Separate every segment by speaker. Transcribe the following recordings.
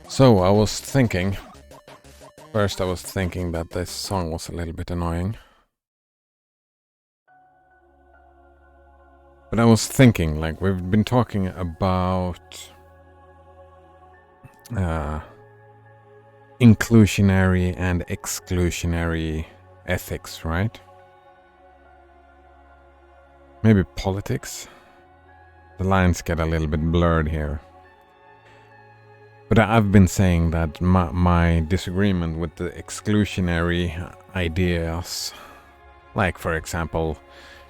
Speaker 1: So I was thinking, first I was thinking that this song was a little bit annoying. But I was thinking, like, we've been talking about inclusionary and exclusionary ethics, right? Maybe politics. The lines get a little bit blurred here. But I've been saying that my disagreement with the exclusionary ideas, like for example,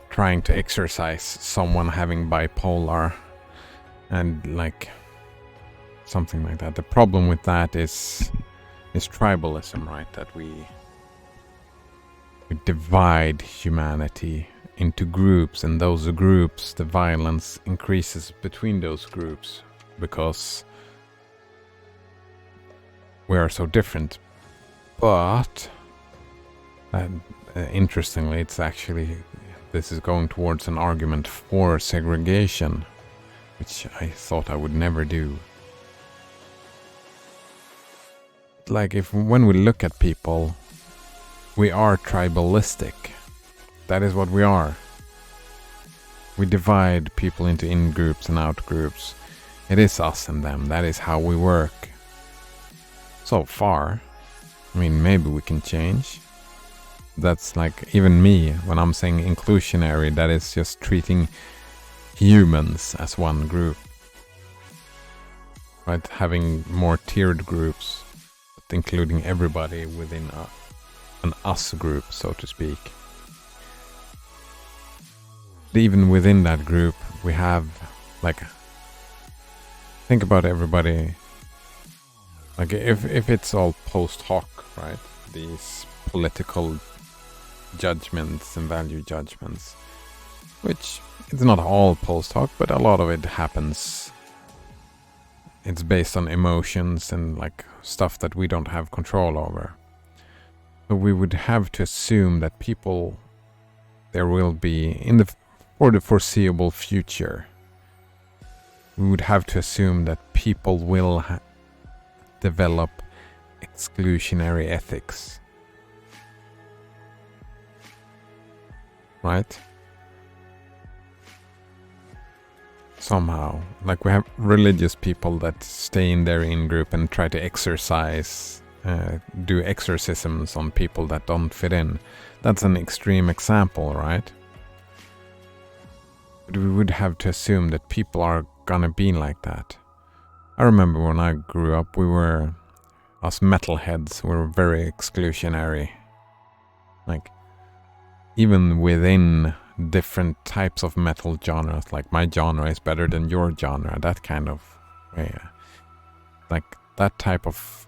Speaker 1: trying to exercise someone having bipolar and like something like that. The problem with that is tribalism, right? That we divide humanity into groups, and those groups, the violence increases between those groups because we are so different. But interestingly, it's actually, this is going towards an argument for segregation, which I thought I would never do. Like, when we look at people, we are tribalistic. That is what we are. We divide people into in groups and out groups. It is us and them. That is how we work. So far. I mean, maybe we can change. That's like, even me, when I'm saying inclusionary, that is just treating humans as one group. Right? Having more tiered groups, including everybody within an us group, so to speak. Even within that group, we have, like, think about everybody, like, if it's all post hoc, right? These political judgments and value judgments, which it's not all post hoc, but a lot of it happens. It's based on emotions and like stuff that we don't have control over. So we would have to assume that people, there will be for the foreseeable future, we would have to assume that people will develop exclusionary ethics. Right? Somehow. Like, we have religious people that stay in their in-group and try to exorcise, do exorcisms on people that don't fit in. That's an extreme example, right? But we would have to assume that people are gonna be like that. I remember when I grew up, us metalheads were very exclusionary. Like, even within different types of metal genres, like my genre is better than your genre, that kind of way. Like, that type of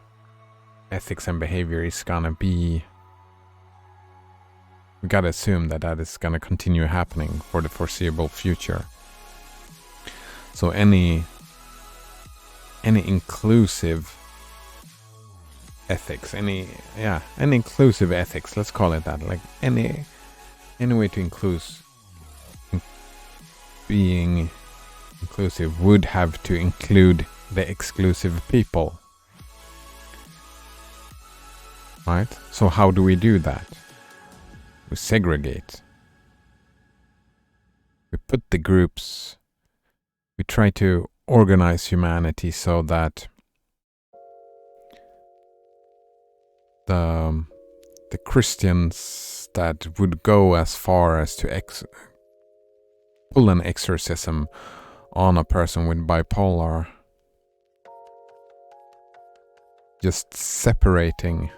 Speaker 1: ethics and behavior is gonna be, we gotta assume that is gonna continue happening for the foreseeable future. So any inclusive ethics, any inclusive ethics, let's call it that, like any way to being inclusive would have to include the exclusive people. Right? So how do we do that? We segregate. We put the groups, we try to organize humanity so that the Christians that would go as far as to pull an exorcism on a person with bipolar, just separating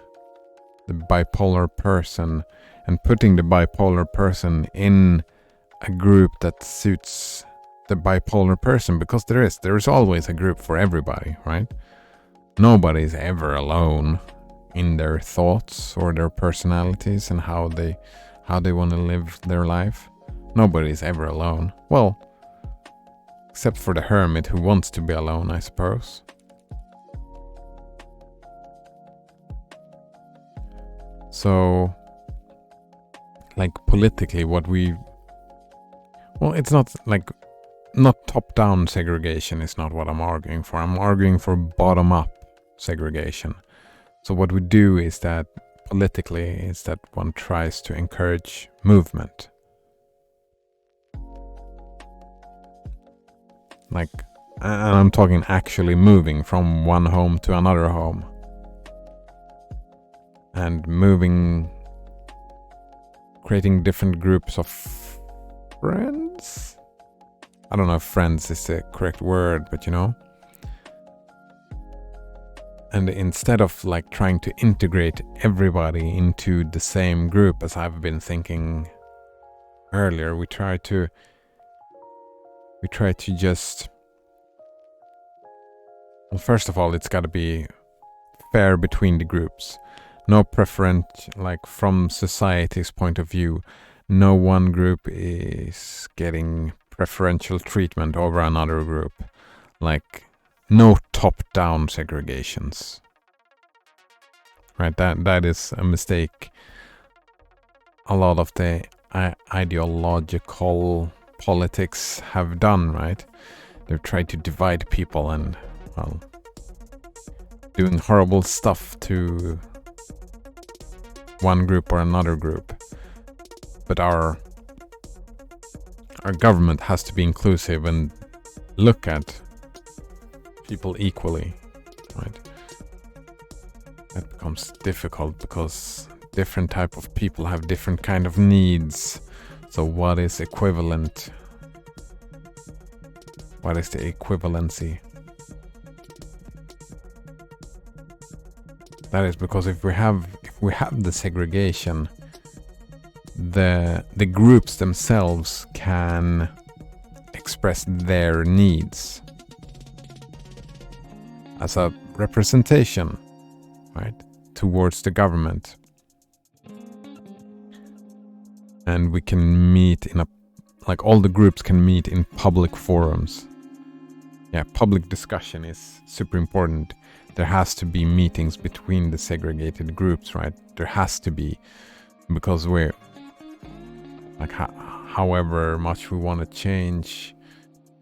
Speaker 1: the bipolar person and putting the bipolar person in a group that suits the bipolar person, because there is always a group for everybody, right? Nobody's ever alone in their thoughts or their personalities and how they want to live their life. Nobody's ever alone. Well, except for the hermit who wants to be alone, I suppose. So, like, politically, it's not like, not top-down segregation is not what I'm arguing for. I'm arguing for bottom-up segregation. So what we do is that politically is that one tries to encourage movement. Like, and I'm talking actually moving from one home to another home. And moving, creating different groups of friends? I don't know if friends is the correct word, but you know. And instead of like trying to integrate everybody into the same group, as I've been thinking earlier, we try to just, well, first of all, it's got to be fair between the groups. No preference, like from society's point of view, no one group is getting preferential treatment over another group. Like, no top-down segregations. Right, that is a mistake a lot of the ideological politics have done, right? They've tried to divide people and, well, doing horrible stuff to one group or another group. But our government has to be inclusive and look at people equally, right? That becomes difficult because different type of people have different kind of needs. So what is equivalent? What is the equivalency? That is because if we have the segregation, the groups themselves can express their needs as a representation, right, towards the government. And we can meet in like all the groups can meet in public forums. Yeah, public discussion is super important. There has to be meetings between the segregated groups, right? There has to be, because we're like, however much we want to change,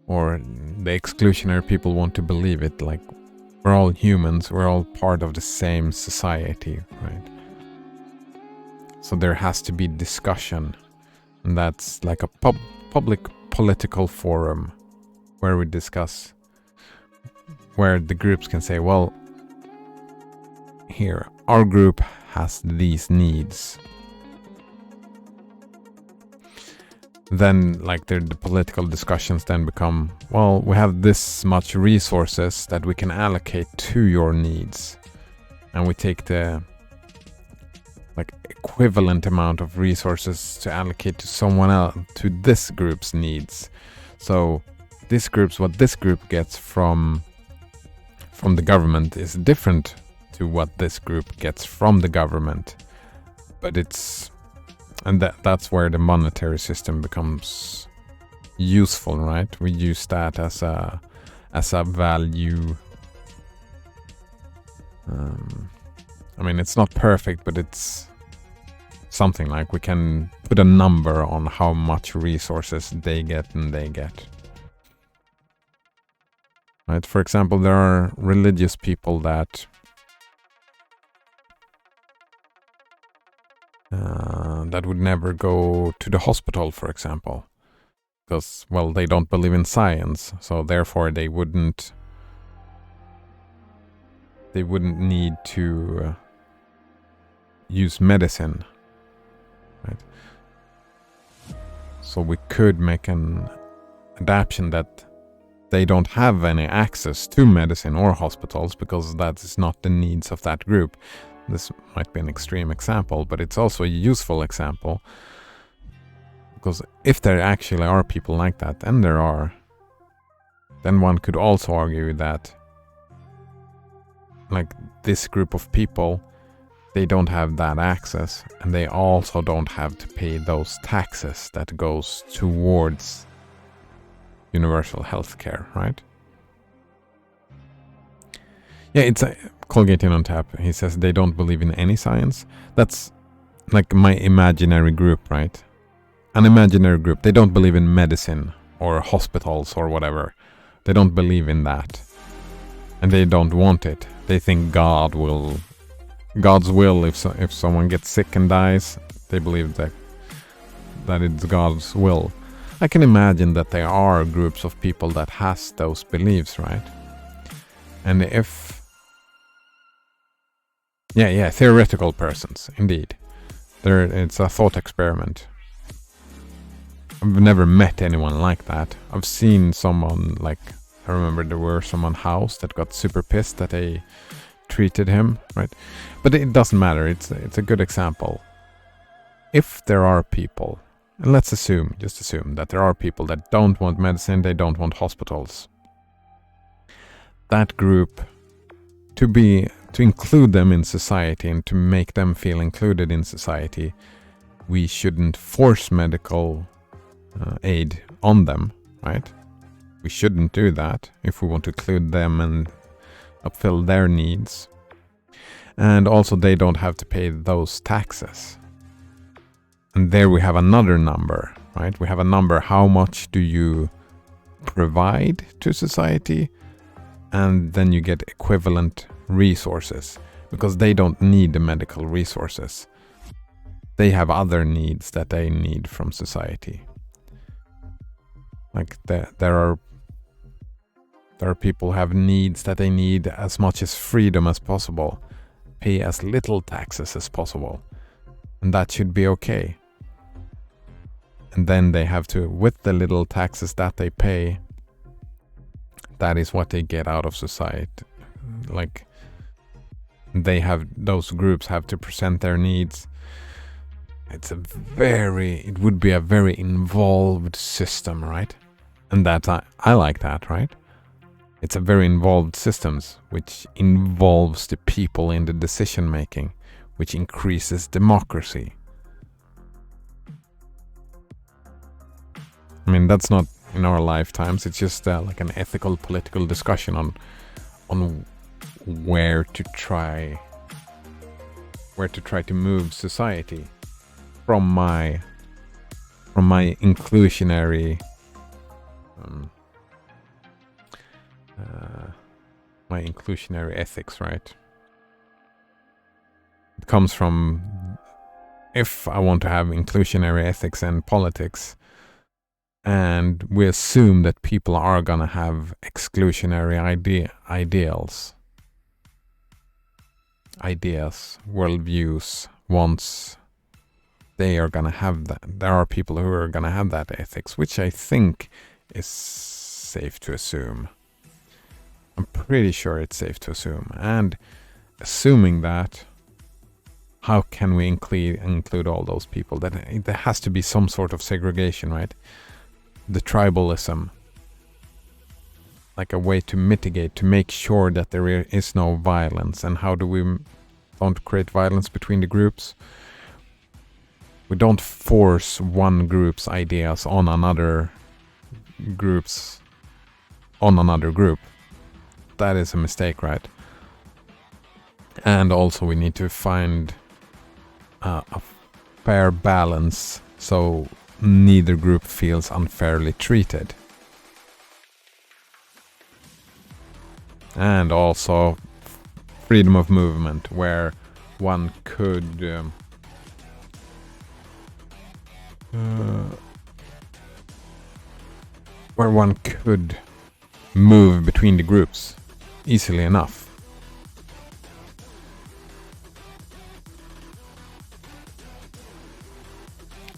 Speaker 1: or the exclusionary people want to believe it, like, we're all humans, we're all part of the same society, right? So there has to be discussion, and that's like a public political forum where we discuss, where the groups can say, well, here, our group has these needs. Then, like, the political discussions then become, well, we have this much resources that we can allocate to your needs. And we take the, like, equivalent amount of resources to allocate to someone else, to this group's needs. So, what this group gets from the government is different to what this group gets from the government. But that's where the monetary system becomes useful, right? We use that as a value. I mean, it's not perfect, but it's something like we can put a number on how much resources they get and they get. Right? For example, there are religious people that would never go to the hospital, for example, because, well, they don't believe in science, so therefore they wouldn't need to use medicine, right? So we could make an adaptation that they don't have any access to medicine or hospitals because that is not the needs of that group. This might be an extreme example, but it's also a useful example. Because if there actually are people like that, and there are, then one could also argue that, like, this group of people, they don't have that access, and they also don't have to pay those taxes that goes towards universal healthcare, right? Yeah, it's a Colgate on Tap. He says they don't believe in any science. That's like my imaginary group, right? An imaginary group. They don't believe in medicine or hospitals or whatever. They don't believe in that. and they don't want it. They think God's will. If someone gets sick and dies, they believe that it's God's will. I can imagine that there are groups of people that has those beliefs, right? And if theoretical persons, indeed. It's a thought experiment. I've never met anyone like that. I've seen someone, like, I remember there were someone house that got super pissed that they treated him, right? But it doesn't matter. It's a good example. If there are people, and let's just assume that there are people that don't want medicine, they don't want hospitals. That group, to include them in society and to make them feel included in society, we shouldn't force medical aid on them, right? We shouldn't do that if we want to include them and fulfill their needs. And also they don't have to pay those taxes. And there we have another number, right? We have a number, how much do you provide to society? And then you get equivalent resources, because they don't need the medical resources. They have other needs that they need from society. Like there are people who have needs that they need as much as freedom as possible, pay as little taxes as possible, and that should be okay. And then they have to, with the little taxes that they pay, that is what they get out of society. Like, those groups have to present their needs. It would be a very involved system, right? And I like that, right? It's a very involved system, which involves the people in the decision making, which increases democracy. I mean, that's not in our lifetimes. It's just like an ethical, political discussion on where to try to move society from my inclusionary ethics, right? It comes from, if I want to have inclusionary ethics and politics, and we assume that people are gonna have exclusionary ideas, worldviews, wants, they are gonna have that. There are people who are gonna have that ethics, which I think is safe to assume. I'm pretty sure it's safe to assume. And assuming that, how can we include all those people? That there has to be some sort of segregation, right? The tribalism, like a way to mitigate, to make sure that there is no violence. And how do we don't create violence between the groups? We don't force one group's ideas on another group. That is a mistake, right? And also we need to find a fair balance so neither group feels unfairly treated. And also freedom of movement, where one could move between the groups easily enough.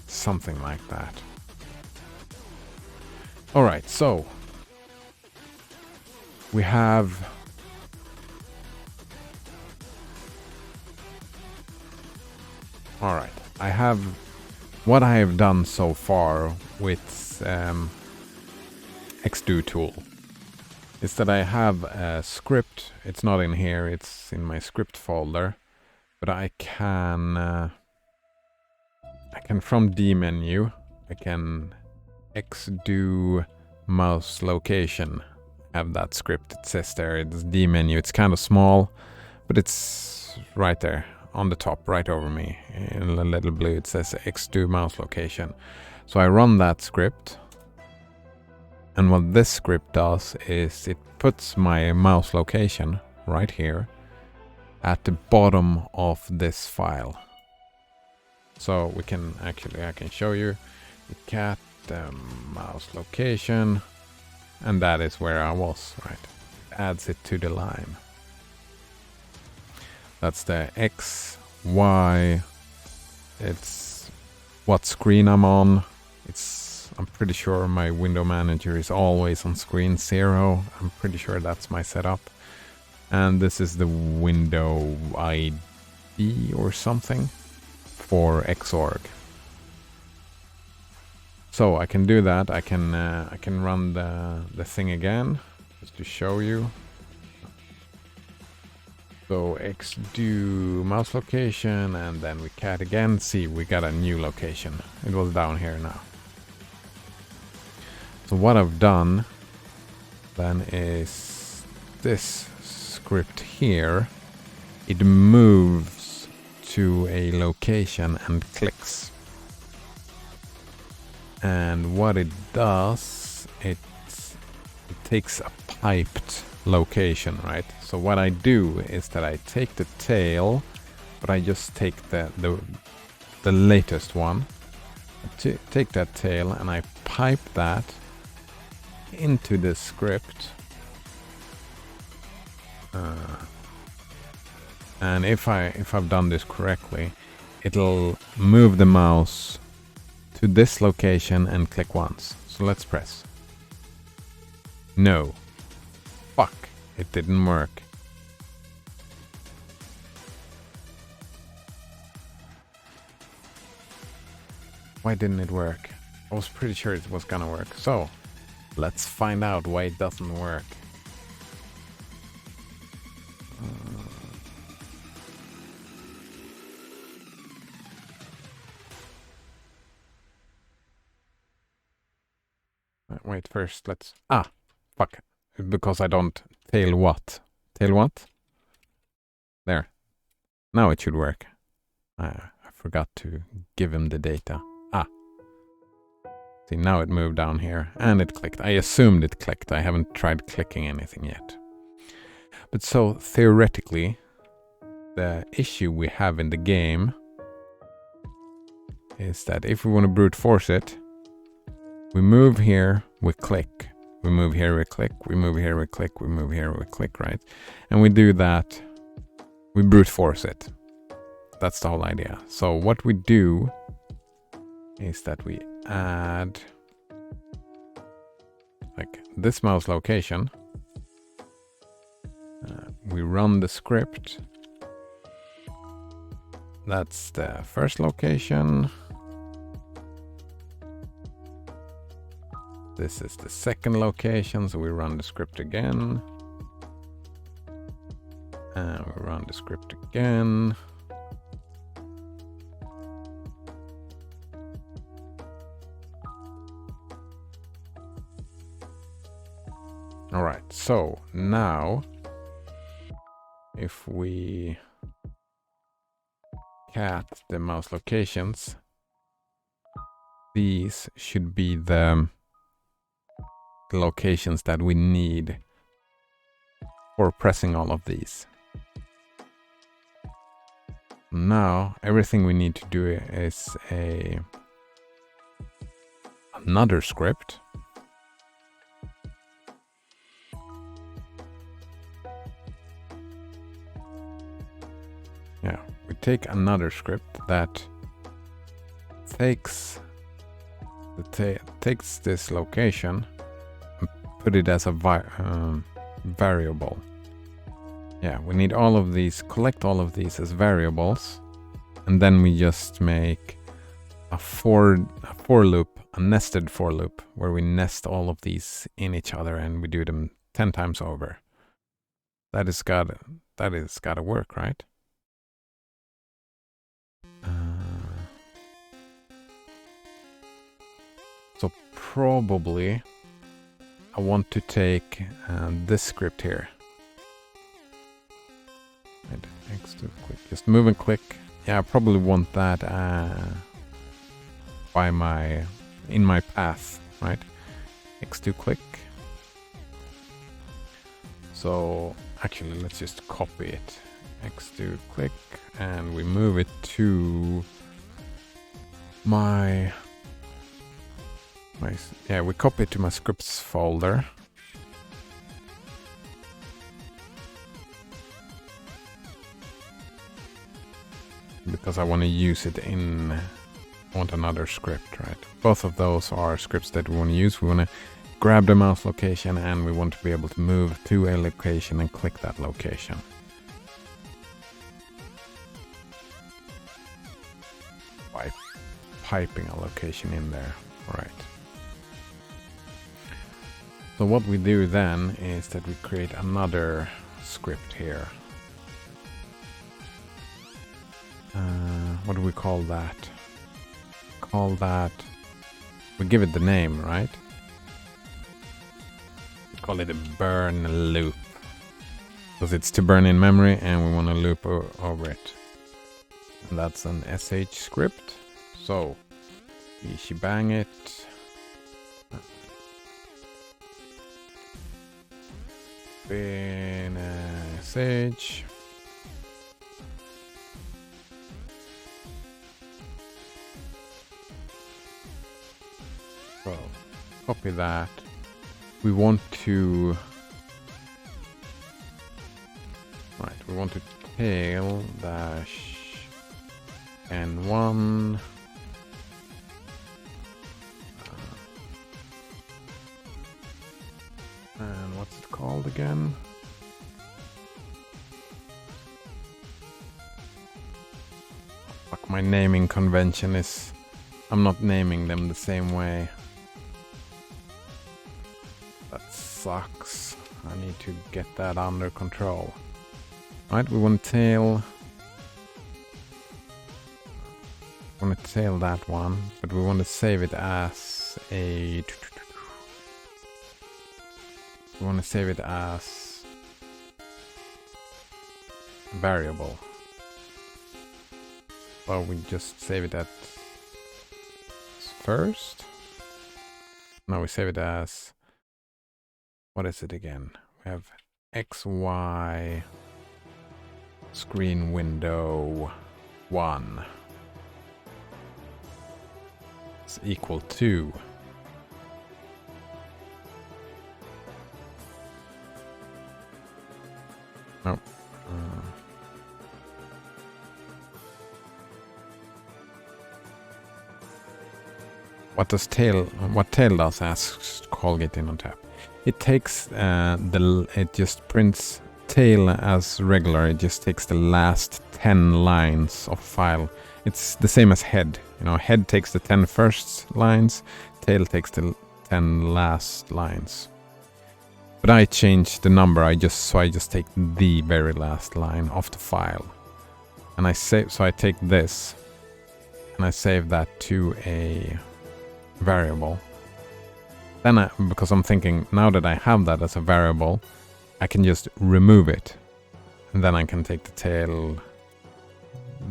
Speaker 1: Something like that. All right, so we have I have what I have done so far with Xdo tool is that I have a script. It's not in here, it's in my script folder, but I can from D menu, I can Xdo mouse location, have that script. It says there, it's D menu. It's kind of small, but it's right there on the top, right over me. In a little blue, it says Xdo mouse location. So I run that script. And what this script does is it puts my mouse location right here at the bottom of this file. So we can actually, I can show you the cat mouse location, and that is where I was, right? It adds it to the line. That's the X, Y, it's what screen I'm on. I'm pretty sure my window manager is always on screen 0. I'm pretty sure that's my setup. And this is the window ID or something for Xorg. So I can do that. I can run the thing again just to show you. So xdo mouse location, and then we cat again. See, we got a new location. It was down here now. So what I've done then is this script here. It moves to a location and clicks. And what it does, it takes a piped location, right? So what I do is that I take the tail, but I just take the latest one. Take that tail and I pipe that into the script. And if I've done this correctly, it'll move the mouse to this location and click once. So let's press. No. Fuck. It didn't work. Why didn't it work? I was pretty sure it was gonna work. So, let's find out why it doesn't work. Wait, first let's... fuck. Because I don't tail what? Tail what? There. Now it should work. I forgot to give him the data. See, now it moved down here and it clicked. I assumed it clicked. I haven't tried clicking anything yet. But so theoretically, the issue we have in the game is that if we want to brute force it, we move here, we click. We move here, we click. We move here, we click. We move here, we click, right? And we do that. We brute force it. That's the whole idea. So what we do is that we add like this mouse location. We run the script. That's the first location. This is the second location, so we run the script again. And we run the script again. All right, so now if we cat the mouse locations, these should be the locations that we need for pressing all of these. Now everything we need to do is another script. Yeah, we take another script that takes this location and put it as a variable. Yeah, we need all of these, collect all of these as variables, and then we just make a for loop, a nested for loop, where we nest all of these in each other and we do them 10 times over. That is gotta work, right? So probably I want to take this script here. Right, X to click, just move and click. Yeah, I probably want that in my path, right? X2 click. So actually, let's just copy it. X2 click, and we move it to we copy it to my scripts folder. Because I want to use it I want another script, right? Both of those are scripts that we want to use. We want to grab the mouse location, and we want to be able to move to a location and click that location. By piping a location in there, right? So what we do then is that we create another script here. What do we call that? We give it the name, right? We call it a burn loop. Because it's to burn in memory and we want to loop over it. And that's an sh script. So, we shebang it. Bin sh. So, copy that. We want to tail dash n1 and what's it called again? Fuck, my naming convention is I'm not naming them the same way. That sucks. I need to get that under control. Right, we want to tail that one, but we want to save it as a variable. Well, we just save it at first. No, we save it as, what is it again? We have XY screen window 1 is equal to what tail does, asks Colgate in on tap. It takes it just prints tail as regular. It just takes the last 10 lines of file. It's the same as head. You know, head takes the 10 first lines, tail takes the 10 last lines. But I changed the number. I just take the very last line of the file, and I take this and I save that to a variable. Then because I'm thinking, now that I have that as a variable, I can just remove it, and then I can take the tail,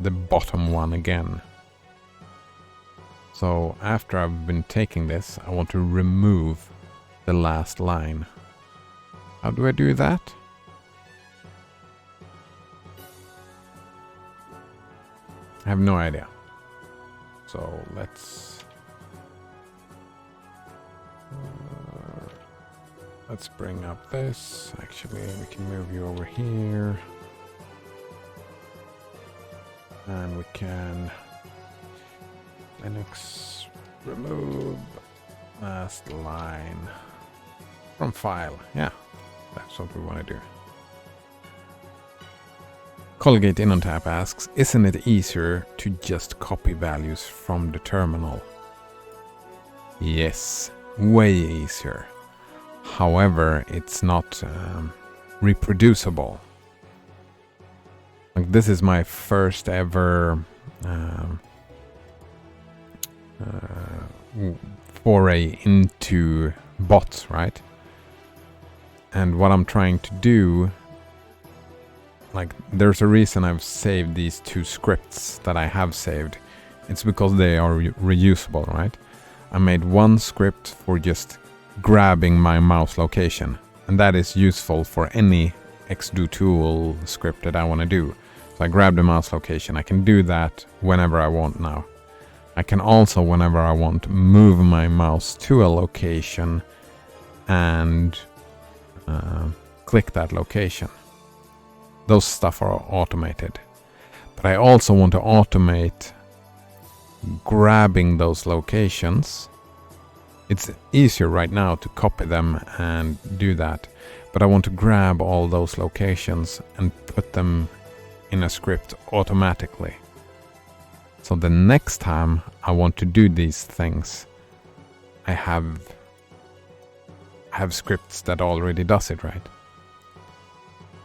Speaker 1: the bottom one again. So after I've been taking this, I want to remove the last line. How do I do that? I have no idea. So let's bring up this. Actually, we can move you over here. And we can Linux remove last line from file. Yeah, that's what we want to do. Colgate in on tap asks, isn't it easier to just copy values from the terminal? Yes, way easier. However, it's not reproducible. Like, this is my first ever foray into bots, right? And what I'm trying to do, like, there's a reason I've saved these two scripts that I have saved. It's because they are reusable, right? I made one script for just grabbing my mouse location. And that is useful for any xdotool script that I want to do. So I grab the mouse location. I can do that whenever I want now. I can also, whenever I want, move my mouse to a location and click that location. Those stuff are automated. But I also want to automate grabbing those locations. It's easier right now to copy them and do that. But I want to grab all those locations and put them in a script automatically. So the next time I want to do these things, I have scripts that already does it, right?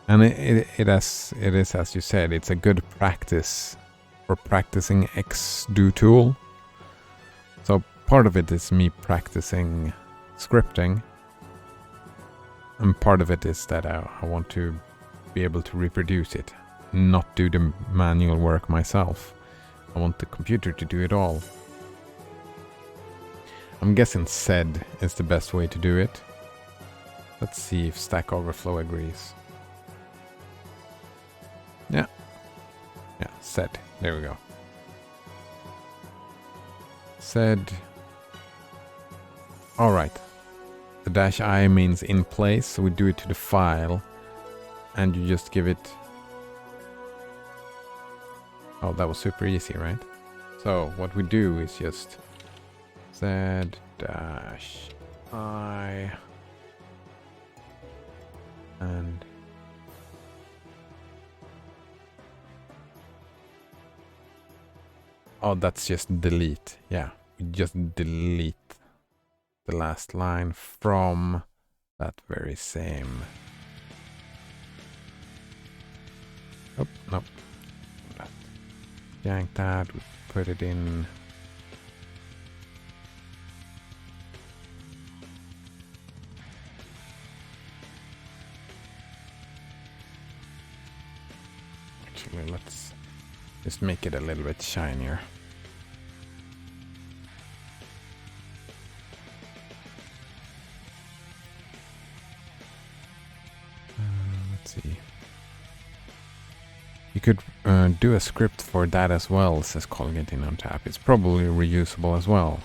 Speaker 1: And it is, as you said, it's a good practice for practicing xdotool. So part of it is me practicing scripting, and part of it is that I want to be able to reproduce it, not do the manual work myself. I want the computer to do it all. I'm guessing sed is the best way to do it. Let's see if Stack Overflow agrees. Yeah, sed. There we go. Sed. All right. The -i means in place, so we do it to the file, and you just give it. Oh, that was super easy, right? So what we do is just z-i, and oh, that's just delete. Yeah, we just delete the last line from that very same. Oh, no. Yank that, we put it in. Actually, let's just make it a little bit shinier. Let's see. You could do a script for that as well, says Colgate in OnTap. It's probably reusable as well.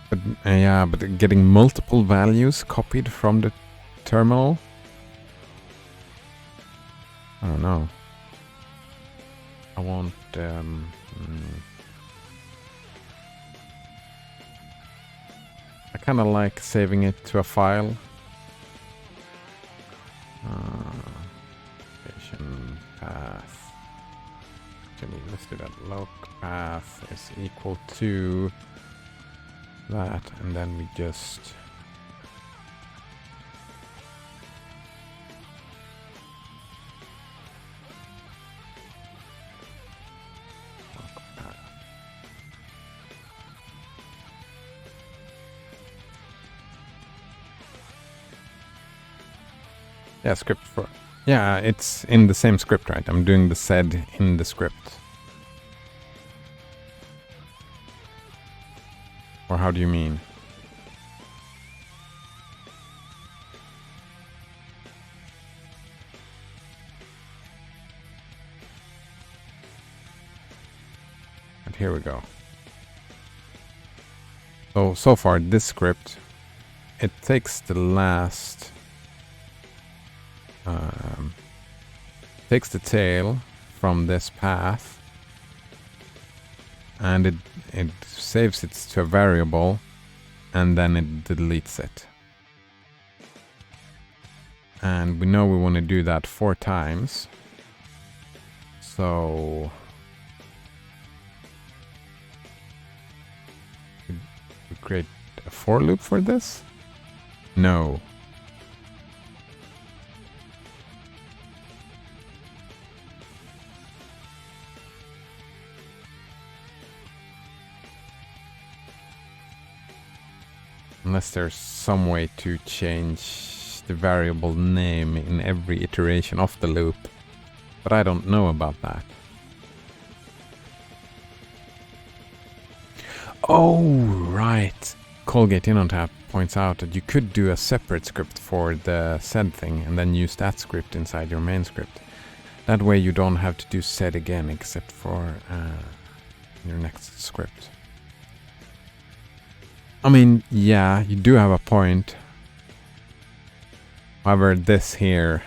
Speaker 1: But yeah, but getting multiple values copied from the terminal? I don't know. I want I kind of like saving it to a file. Location path. Actually, let's do that. Loc path is equal to that, and then we just yeah, script for... Yeah, it's in the same script, right? I'm doing the sed in the script. Or how do you mean? And here we go. So far, this script, it takes the last... takes the tail from this path and it saves it to a variable and then it deletes it. And we know we want to do that 4 times. So we create a for loop for this? No. Unless there's some way to change the variable name in every iteration of the loop. But I don't know about that. Oh, right. Colgate InnoTap points out that you could do a separate script for the sed thing and then use that script inside your main script. That way you don't have to do sed again except for your next script. I mean, yeah, you do have a point. However, this here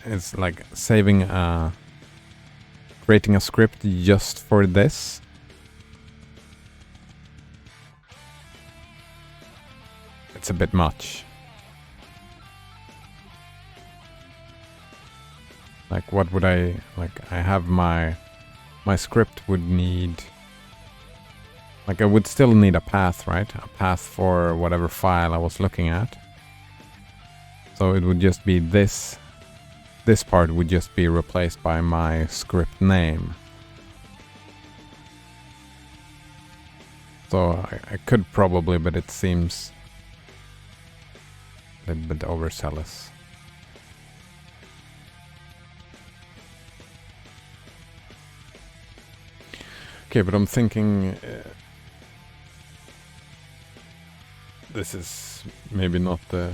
Speaker 1: is like saving creating a script just for this. It's a bit much. Like, what would I have my script would need, like, I would still need a path, right? A path for whatever file I was looking at. So it would just be this part would just be replaced by my script name. So I could probably, but it seems a little bit overzealous. Okay, but I'm thinking this is maybe not the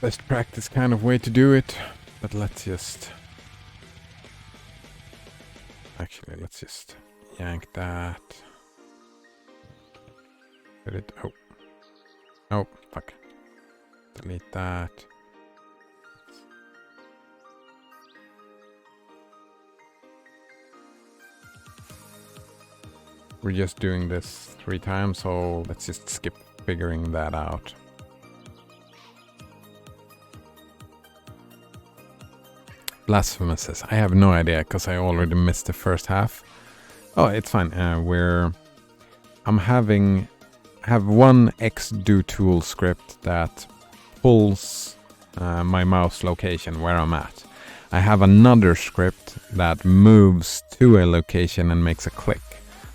Speaker 1: best practice kind of way to do it, but let's just yank that. Did it? Oh, fuck. Delete that. We're just doing this 3 times, so let's just skip figuring that out. Blasphemous says, I have no idea because I already missed the first half. Oh, it's fine. I have one xdotool script that pulls my mouse location where I'm at. I have another script that moves to a location and makes a click.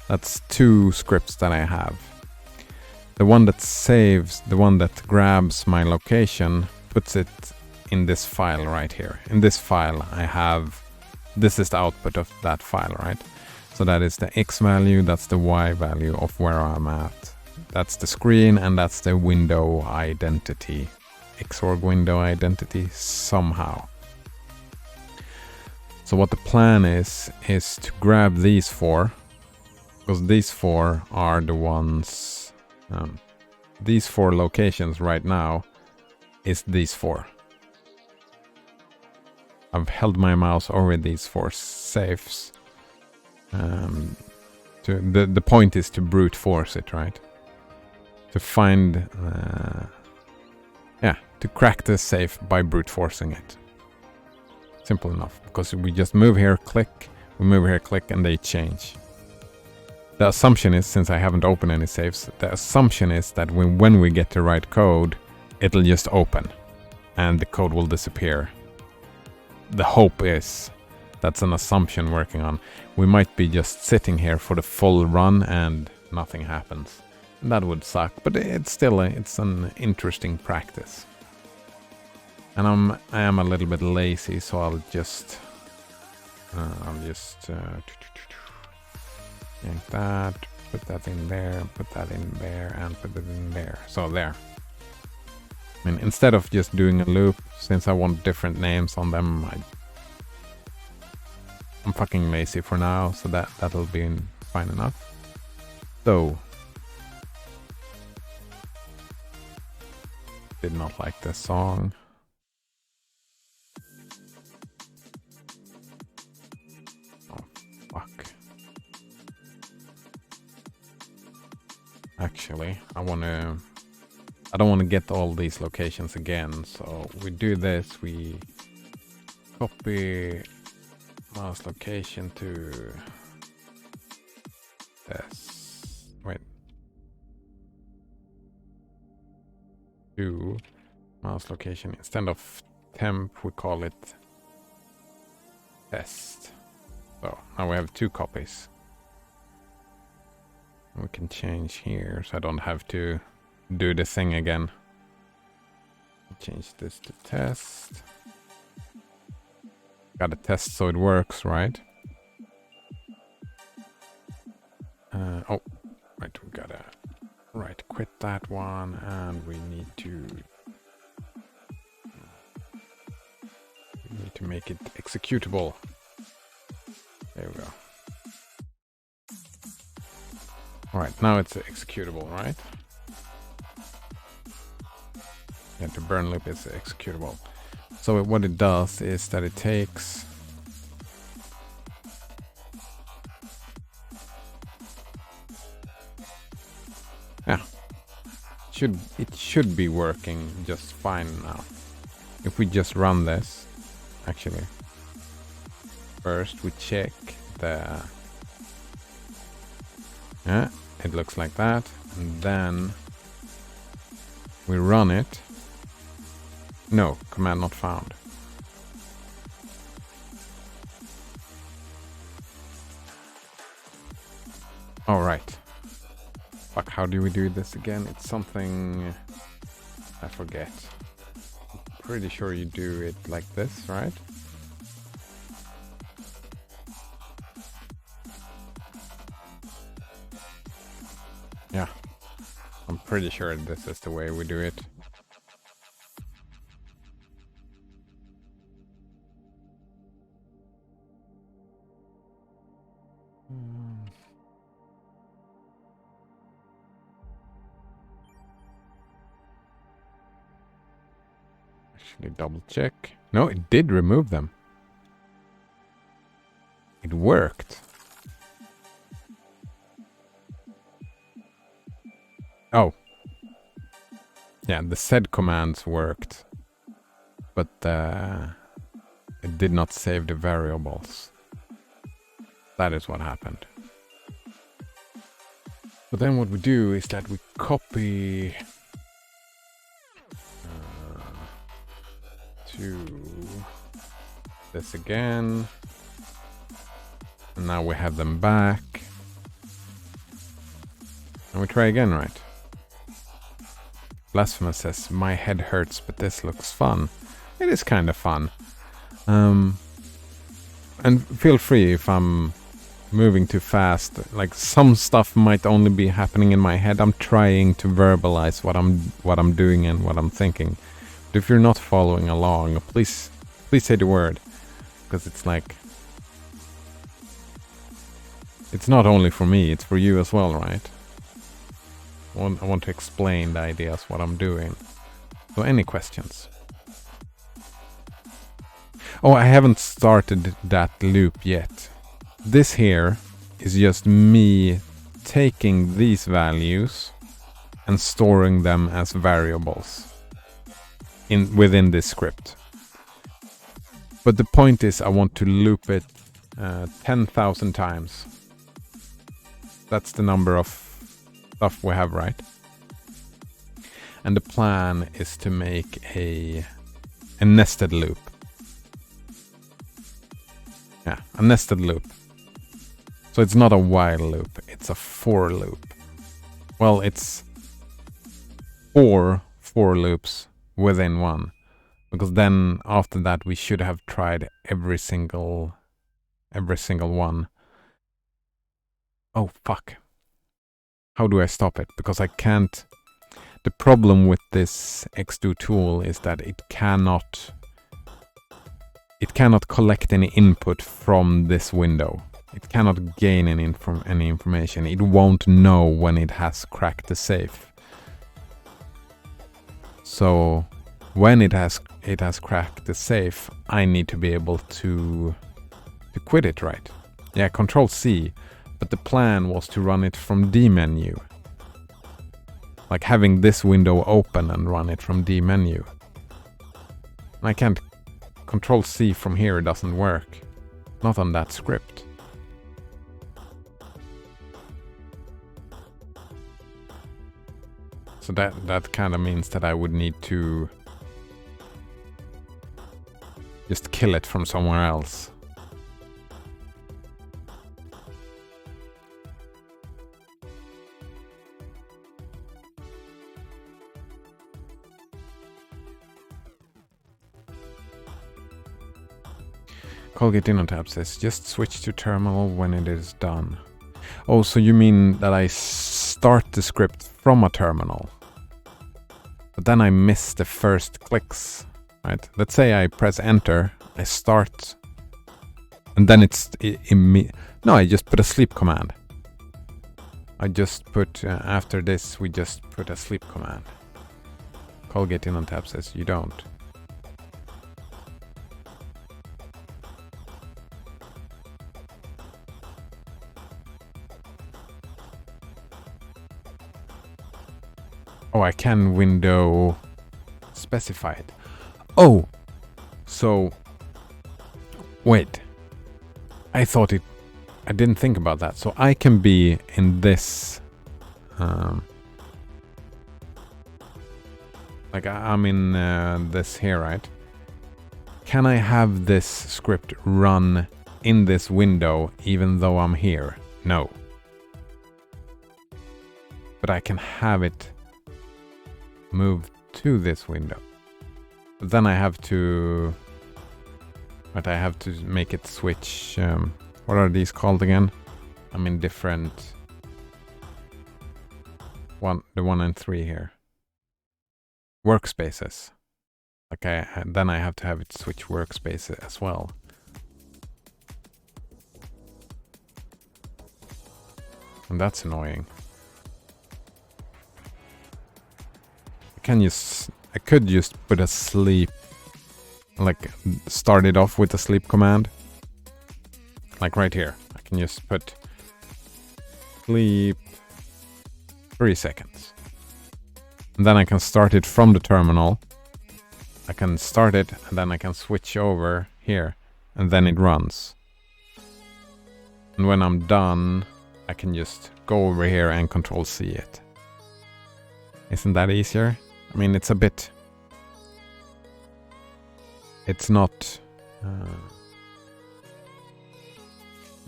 Speaker 1: That's 2 scripts that I have. The one that saves, the one that grabs my location, puts it in this file right here. In this file I have, this is the output of that file, right? So that is the X value, that's the Y value of where I'm at. That's the screen and that's the window identity. Xorg window identity somehow. So what the plan is to grab these 4. Because these 4 are the ones, these 4 locations right now is these 4. I've held my mouse over these 4 safes. The point is to brute force it, right? To find, to crack the safe by brute forcing it. Simple enough, because we just move here, click, we move here, click, and they change. The assumption is, since I haven't opened any safes, the assumption is that when we get the right code, it'll just open and the code will disappear. The hope is, that's an assumption working on. We might be just sitting here for the full run and nothing happens. That would suck, but it's still it's an interesting practice. And I am a little bit lazy, so I'll just yank that, put that in there, put that in there, and put it in there. So there. I mean, instead of just doing a loop, since I want different names on them, I'm fucking lazy for now, so that'll be fine enough. So, did not like this song. Oh, fuck. Actually, I don't want to get all these locations again, so we do this, we copy mouse location to this, to mouse location, instead of temp we call it test. So now we have 2 copies. We can change here, so I don't have to do the thing again. Change this to test. Gotta test so it works, right? Oh, right, we gotta quit that one, and we need to make it executable. There we go. All right, now it's executable, right? Yeah, the burn loop is executable. So what it does is that it takes it should be working just fine now. If we just run this, actually, first we check the it looks like that, and then we run it. No, command not found. All right. Fuck, how do we do this again? It's something I forget. I'm pretty sure you do it like this, right? Yeah. I'm pretty sure this is the way we do it. Actually, double check. No, it did remove them. It worked. Oh. Yeah, the sed commands worked. But it did not save the variables. That is what happened. But then what we do is that we copy to this again. And now we have them back. And we try again, right? Blasphemous says, my head hurts, but this looks fun. It is kind of fun. And feel free if I'm moving too fast. Like, some stuff might only be happening in my head. I'm trying to verbalize what I'm doing and what I'm thinking. But if you're not following along, please say the word. Because it's like, it's not only for me, it's for you as well, right? I want to explain the ideas, what I'm doing. So any questions? Oh, I haven't started that loop yet. This here is just me taking these values and storing them as variables within this script. But the point is I want to loop it 10,000 times. That's the number of stuff we have, right? And the plan is to make a nested loop. Yeah, a nested loop. So it's not a while loop, it's a for loop. Well, it's four for loops within one. Because then after that we should have tried every single one. Oh fuck. How do I stop it? Because I can't. The problem with this Xdo tool is that it cannot collect any input from this window. It cannot gain any information. It won't know when it has cracked the safe. So when it has cracked the safe, I need to be able to quit it, right? Yeah, Control C. But the plan was to run it from D menu. Like having this window open and run it from D menu. I can't. Control C from here, it doesn't work. Not on that script. So that kind of means that I would need to just kill it from somewhere else. Colgate InnoTab says, just switch to terminal when it is done. Oh, so you mean that I start the script from a terminal, but then I miss the first clicks, right? Let's say I press enter, I start, and then no, I just put a sleep command. I just put, after this, we just put a sleep command. Colgate InnoTab says you don't. Oh, I can window specify it. Oh, so wait. I didn't think about that. So I can be in this, like I'm in this here, right? Can I have this script run in this window even though I'm here? No. But I can have it move to this window. But then I have to make it switch. What are these called again? I'm in different the 1 and 3 here. Workspaces. Okay, then I have to have it switch workspaces as well. And that's annoying. I could just put a sleep, like start it off with a sleep command. Like right here. I can just put sleep 3 seconds. And then I can start it from the terminal. I can start it and then I can switch over here and then it runs. And when I'm done, I can just go over here and Control C it. Isn't that easier? I mean, it's a bit... It's not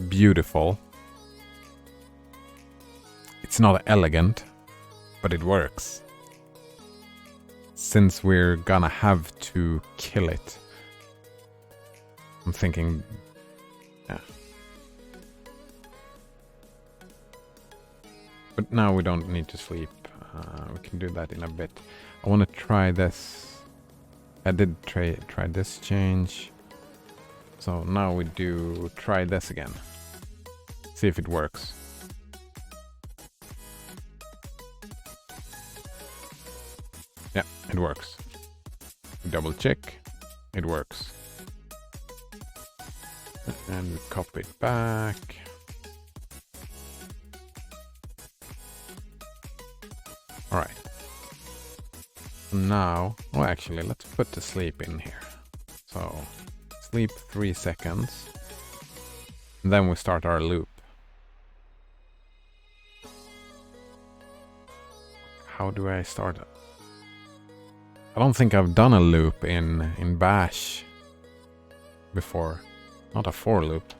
Speaker 1: beautiful. It's not elegant, but it works. Since we're gonna have to kill it, I'm thinking... Yeah. But now we don't need to sleep. We can do that in a bit. I want to try this. I did try this change. So now we do try this again. See if it works. Yeah, it works. Double check. It works. And we copy it back. All right. Now, oh, actually, let's put the sleep in here. So, sleep 3 seconds. And then we start our loop. How do I start it? I don't think I've done a loop in Bash before. Not a for loop.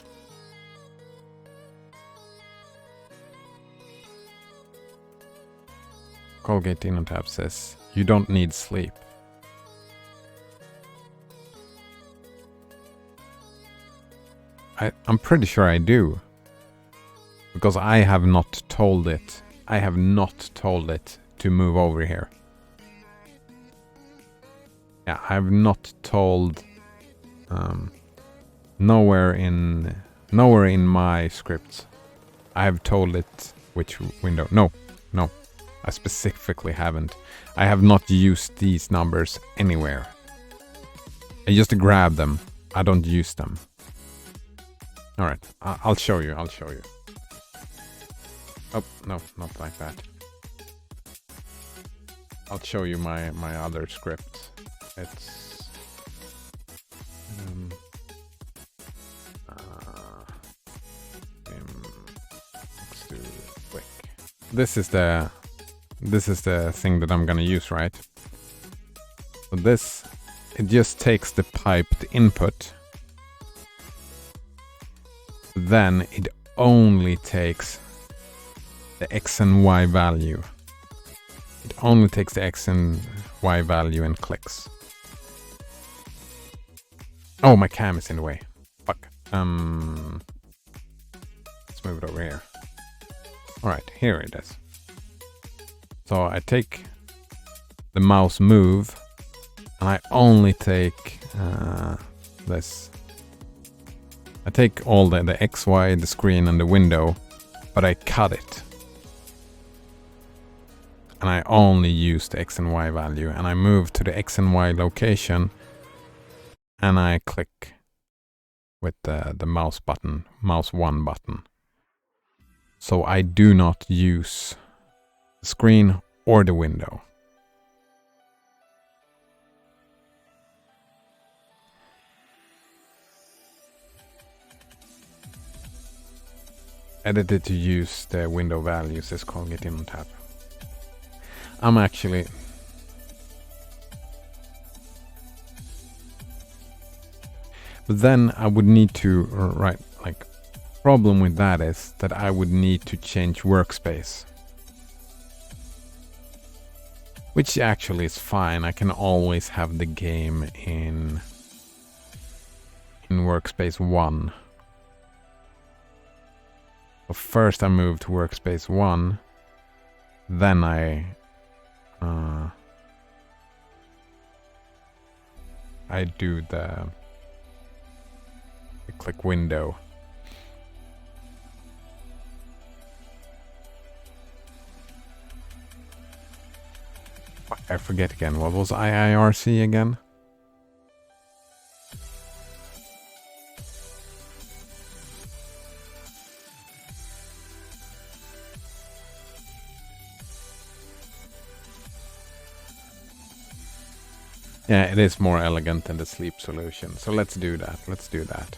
Speaker 1: Colgate InnoTab says, you don't need sleep. I'm pretty sure I do. Because I have not told it. I have not told it to move over here. Yeah, I have not told... nowhere in my scripts. I have told it which window. No. I specifically haven't. I have not used these numbers anywhere. I just grab them. I don't use them. Alright, I'll show you. Oh, no, not like that. I'll show you my other script. It's... let's do quick. This is the thing that I'm gonna use, right? So this, it just takes the piped input. Then it only takes the X and Y value. It only takes the X and Y value and clicks. Oh, my cam is in the way. Fuck. let's move it over here. All right, here it is. So I take the mouse move, and I only take this. I take all the X, Y, the screen, and the window, but I cut it. And I only use the X and Y value, and I move to the X and Y location, and I click with the mouse button, mouse 1 button. So I do not use the screen or the window. Edited to use the window values is called Get In on Tap. I'm actually... But then I would need to, right, like, problem with that is that I would need to change workspace. Which actually is fine. I can always have the game in workspace 1. So first I move to workspace 1, then I do the click window. I forget again. What was IIRC again? Yeah, it is more elegant than the sleep solution. So let's do that. Let's do that.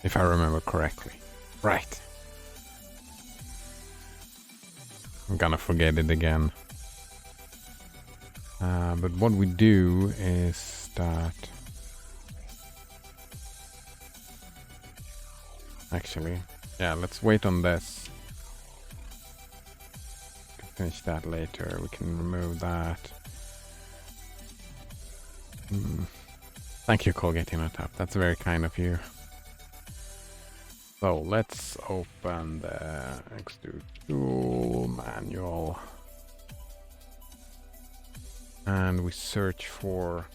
Speaker 1: If I remember correctly. Right. I'm gonna forget it again. But what we do is that... Actually, yeah, let's wait on this. We can finish that later. We can remove that. Thank you, Colgate on Tap. That's very kind of you. So let's open the Xdo tool manual. And we search for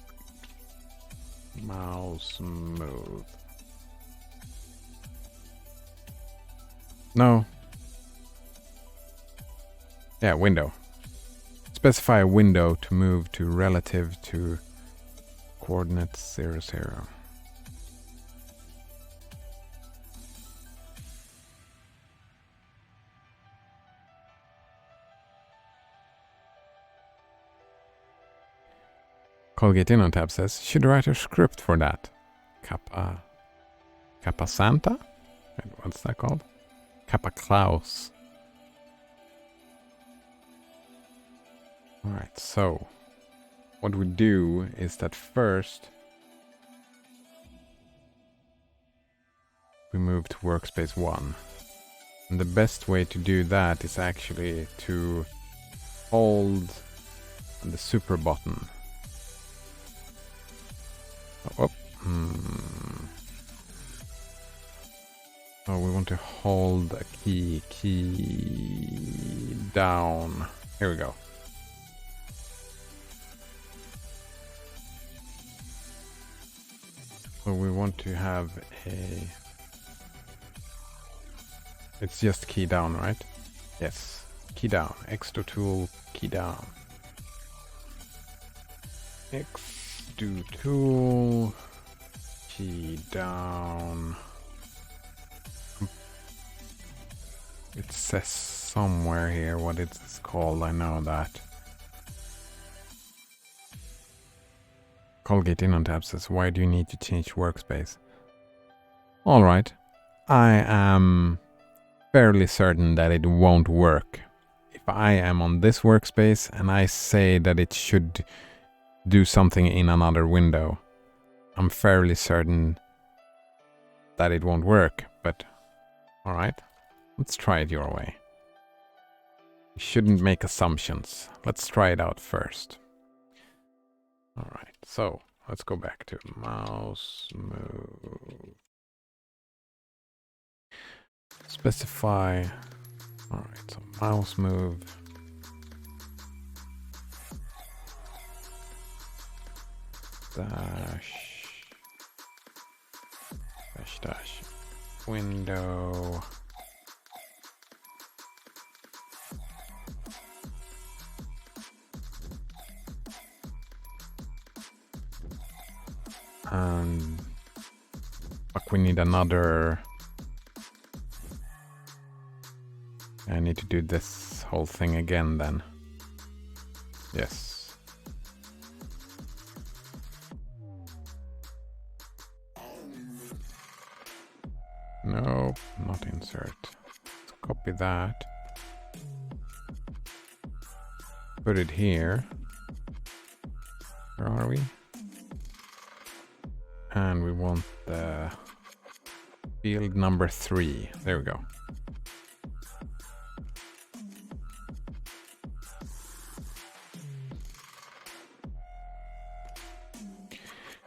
Speaker 1: mouse move. No. Yeah, window. Specify a window to move to relative to coordinates 0, 0. Colgate In on Tap says, should write a script for that. Kappa Santa? What's that called? Kappa Klaus. Alright, so what we do is that first we move to workspace 1. And the best way to do that is actually to hold the super button. Oh, oh, we want to hold a key down. Here we go. So we want to have a... It's just key down, right? Yes. Key down. Xdo tool, key down. Xdo tool, key down. It says somewhere here what it's called. I know that. Colgate In on Tap says, why do you need to change workspace? Alright. I am fairly certain that it won't work. If I am on this workspace and I say that it should do something in another window, I'm fairly certain that it won't work. But alright, let's try it your way. You shouldn't make assumptions. Let's try it out first. Alright, so let's go back to mouse move. Specify. All right, so mouse move. Dash window. But we need another. I need to do this whole thing again then. Yes. No, not insert. Let's copy that. Put it here. Where are we? And we want the field number 3. There we go.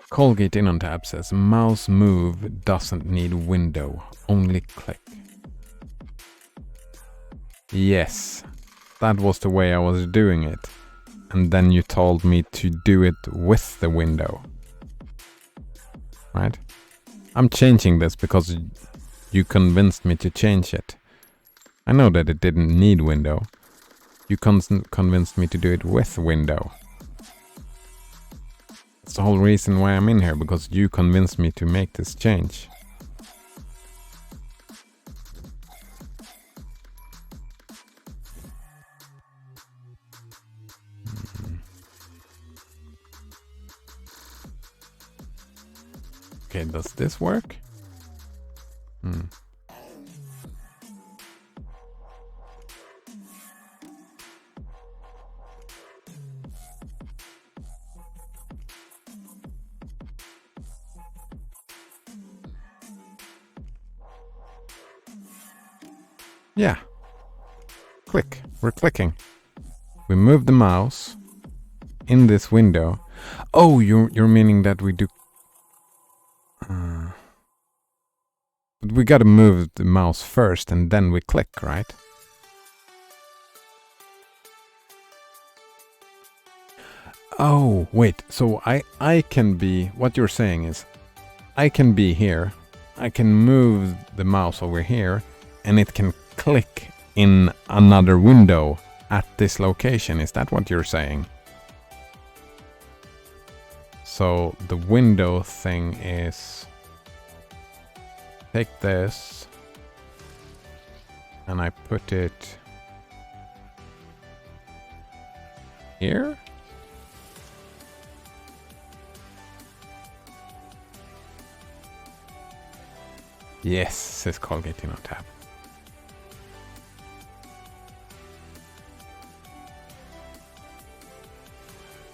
Speaker 1: Colgate in on tab says mouse move doesn't need window, only click. Yes, that was the way I was doing it. And then you told me to do it with the window. Right? I'm changing this because you convinced me to change it. I know that it didn't need window. You convinced me to do it with window. That's the whole reason why I'm in here, because you convinced me to make this change. Okay, does this work? Yeah. Click. We're clicking. We move the mouse in this window. Oh, you're meaning that we do. But we gotta move the mouse first and then we click, right? Oh, wait. So I can be. What you're saying is, I can be here. I can move the mouse over here, and it can click in another window at this location. Is that what you're saying? So the window thing is, take this and I put it here. Yes, says Colgate in on tab.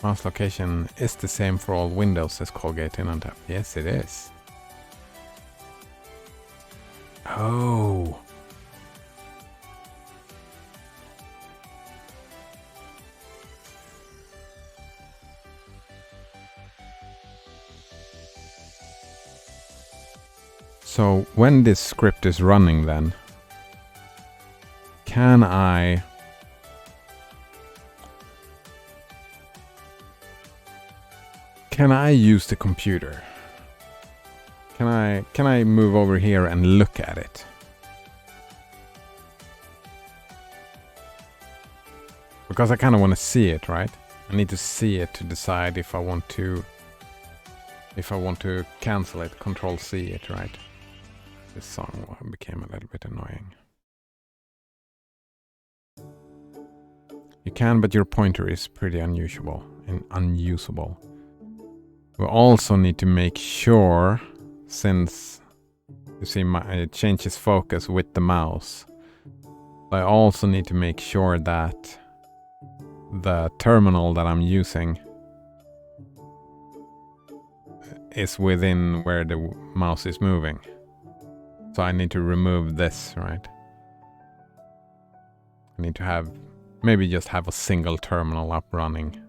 Speaker 1: Mouse location is the same for all windows, says Colgate in on tab. Yes, it is. Oh. So when this script is running then, can I use the computer? Can I move over here and look at it? Because I kind of want to see it, right? I need to see it to decide if I want to cancel it, Control C it, right? This song became a little bit annoying. You can, but your pointer is pretty unusual and unusable. We also need to make sure, since you see it changes focus with the mouse, I also need to make sure that the terminal that I'm using is within where the mouse is moving. So I need to remove this, right? I need to maybe just have a single terminal up running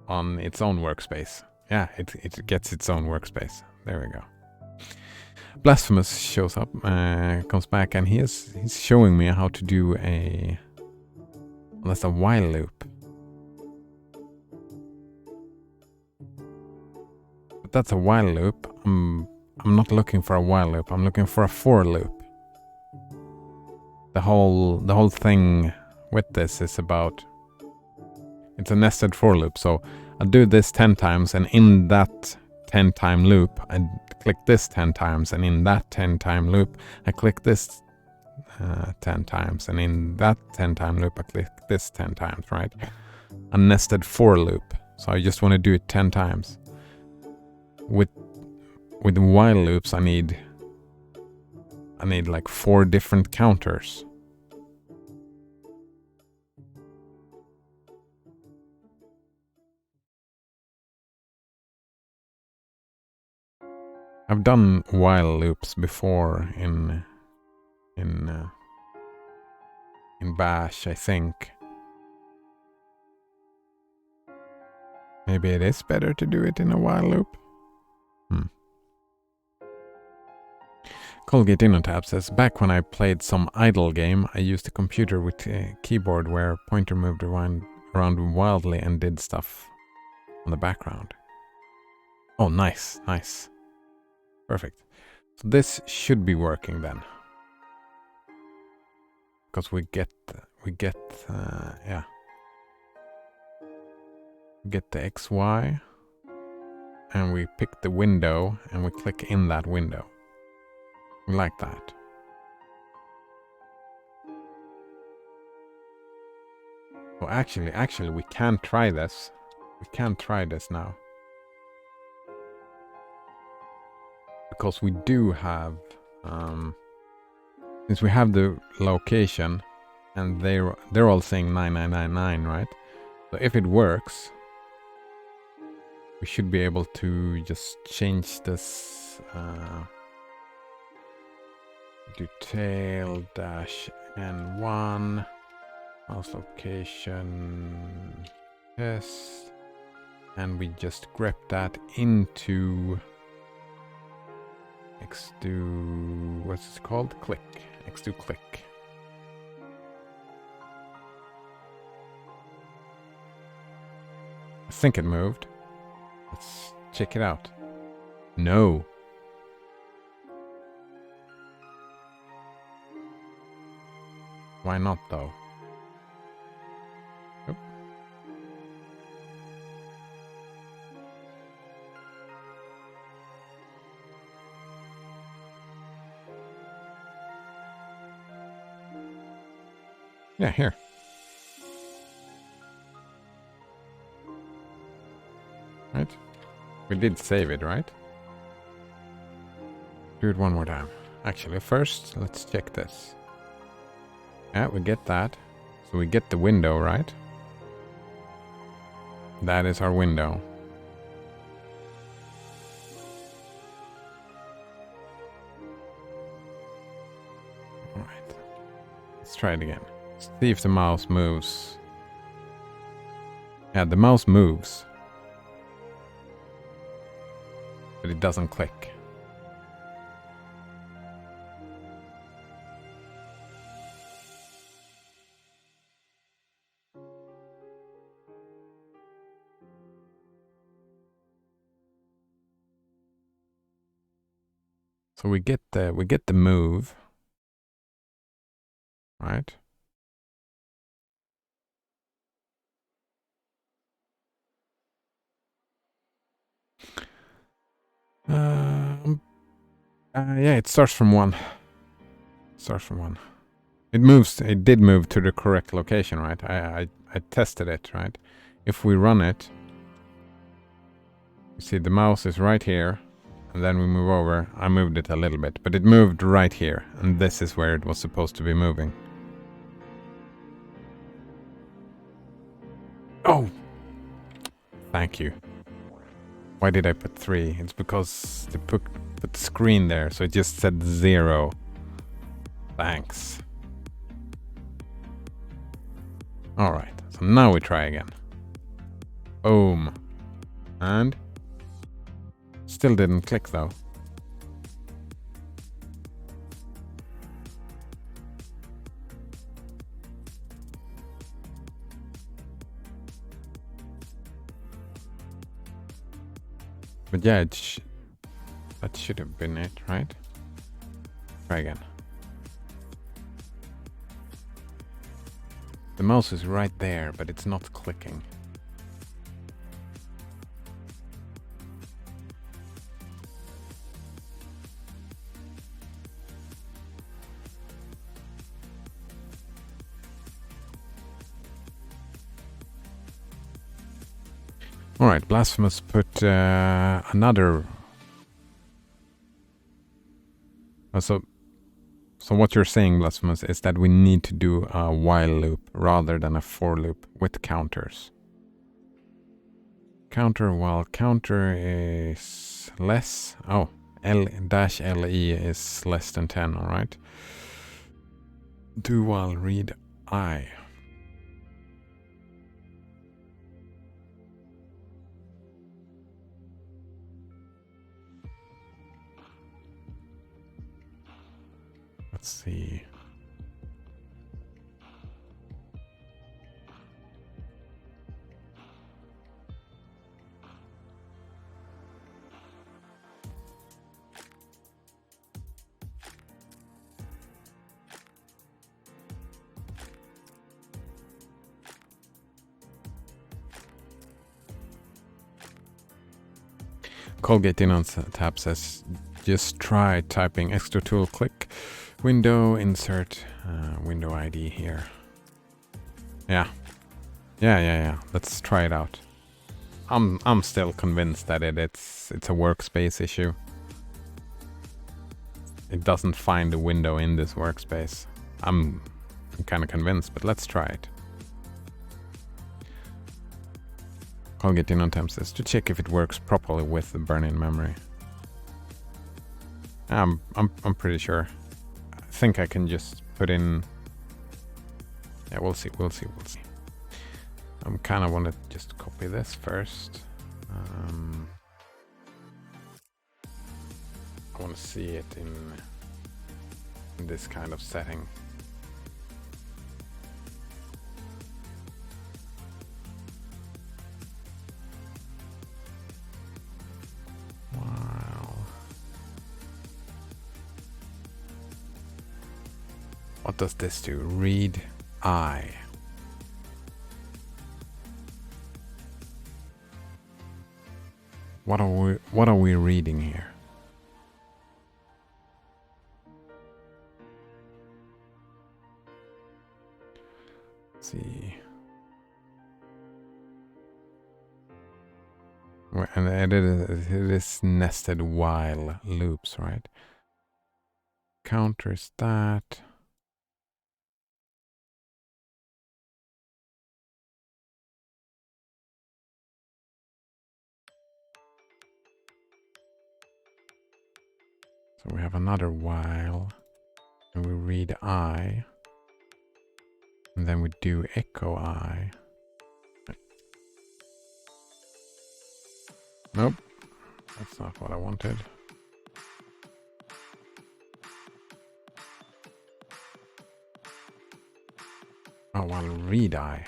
Speaker 1: on its own workspace. yeah, it gets its own workspace. There we go. Blasphemous shows up, comes back, and he's showing me how to do a... Well, that's a while loop. But that's a while loop. I'm not looking for a while loop. I'm looking for a for loop. The whole thing with this is about... It's a nested for loop, so I'll do this 10 times, and in that 10-time loop, I click this 10 times, and in that 10-time loop, I click this 10 times, and in that 10-time loop, I click this 10 times, right? A nested for loop. So I just want to do it 10 times. With while loops, I need like 4 different counters. I've done while loops before in Bash, I think. Maybe it is better to do it in a while loop. Colgate InnoTab says, back when I played some idle game, I used a computer with a keyboard where pointer moved around wildly and did stuff on the background. Oh, nice, nice. Perfect. So this should be working then. Because we get the XY, and we pick the window, and we click in that window. We like that. Well, actually, we can try this. We can try this now. Because we do have, since we have the location, and they're all saying 9999, right? So if it works, we should be able to just change this. Do tail dash N1 mouse location test, and we just grep that into xdo, what's it called? Click. Xdo click. I think it moved. Let's check it out. No. Why not though? Oop. Yeah, here. Right? We did save it, right? Do it one more time. Actually, first, let's check this. Yeah, we get that. So we get the window, right? That is our window. Alright. Let's try it again. See if the mouse moves. Yeah, the mouse moves. But it doesn't click. So we get the move, right? Yeah, it starts from 1. Starts from 1. It moves. It did move to the correct location, right? I tested it, right? If we run it, you see the mouse is right here. And then we move over. I moved it a little bit, but it moved right here. And this is where it was supposed to be moving. Oh! Thank you. Why did I put 3? It's because they put the screen there, so it just said 0. Thanks. Alright, so now we try again. Boom. And Still didn't click though. But yeah, that should have been it, right? Try again. The mouse is right there, but it's not clicking. All right, Blasphemous put another. So what you're saying, Blasphemous, is that we need to do a while loop rather than a for loop with counters. Counter while counter is less. Oh, L-LE is less than 10. All right. Do while read I. Let's see. Colgate in on tab says, just try typing extra tool, click window, insert window ID here. Yeah. Let's try it out. I'm still convinced that it's a workspace issue. It doesn't find the window in this workspace. I'm kind of convinced, but let's try it. Colgate in on tab says to check if it works properly with the burn-in memory. I'm pretty sure. I think I can just put in. Yeah, we'll see. I'm kind of want to just copy this first. I want to see it in this kind of setting. Wow. What does this do? Read I. What are we reading here? Let's see. And it is nested while loops, right? Counters that. So we have another while, and we read I, and then we do echo I. Nope, that's not what I wanted. Oh, well, read I.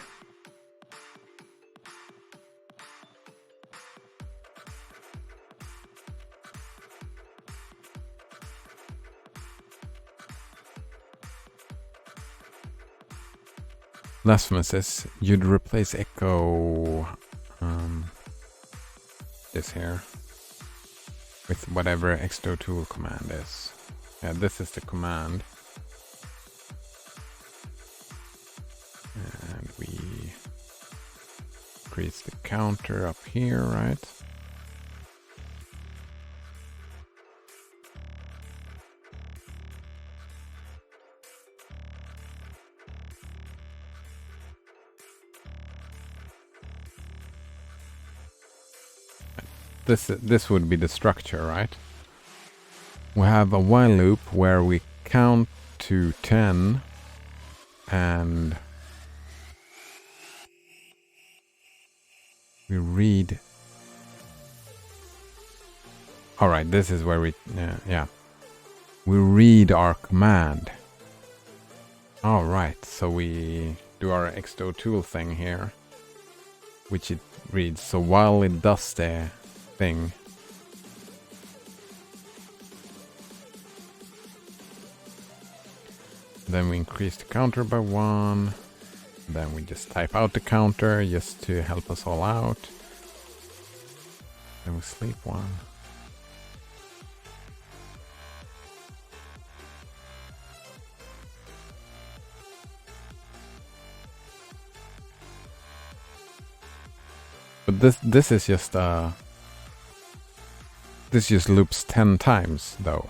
Speaker 1: Blasphemous says you'd replace echo this here with whatever extra tool command is. Yeah, this is the command. And we increase the counter up here, right? This would be the structure, right? We have a while loop where we count to 10 and we read All right, this is where we read our command. All right, so we do our Xdo tool thing here, which it reads. So while it does the thing, then we increase the counter by 1. Then we just type out the counter just to help us all out. Then we sleep 1. But this is just this just loops 10 times though.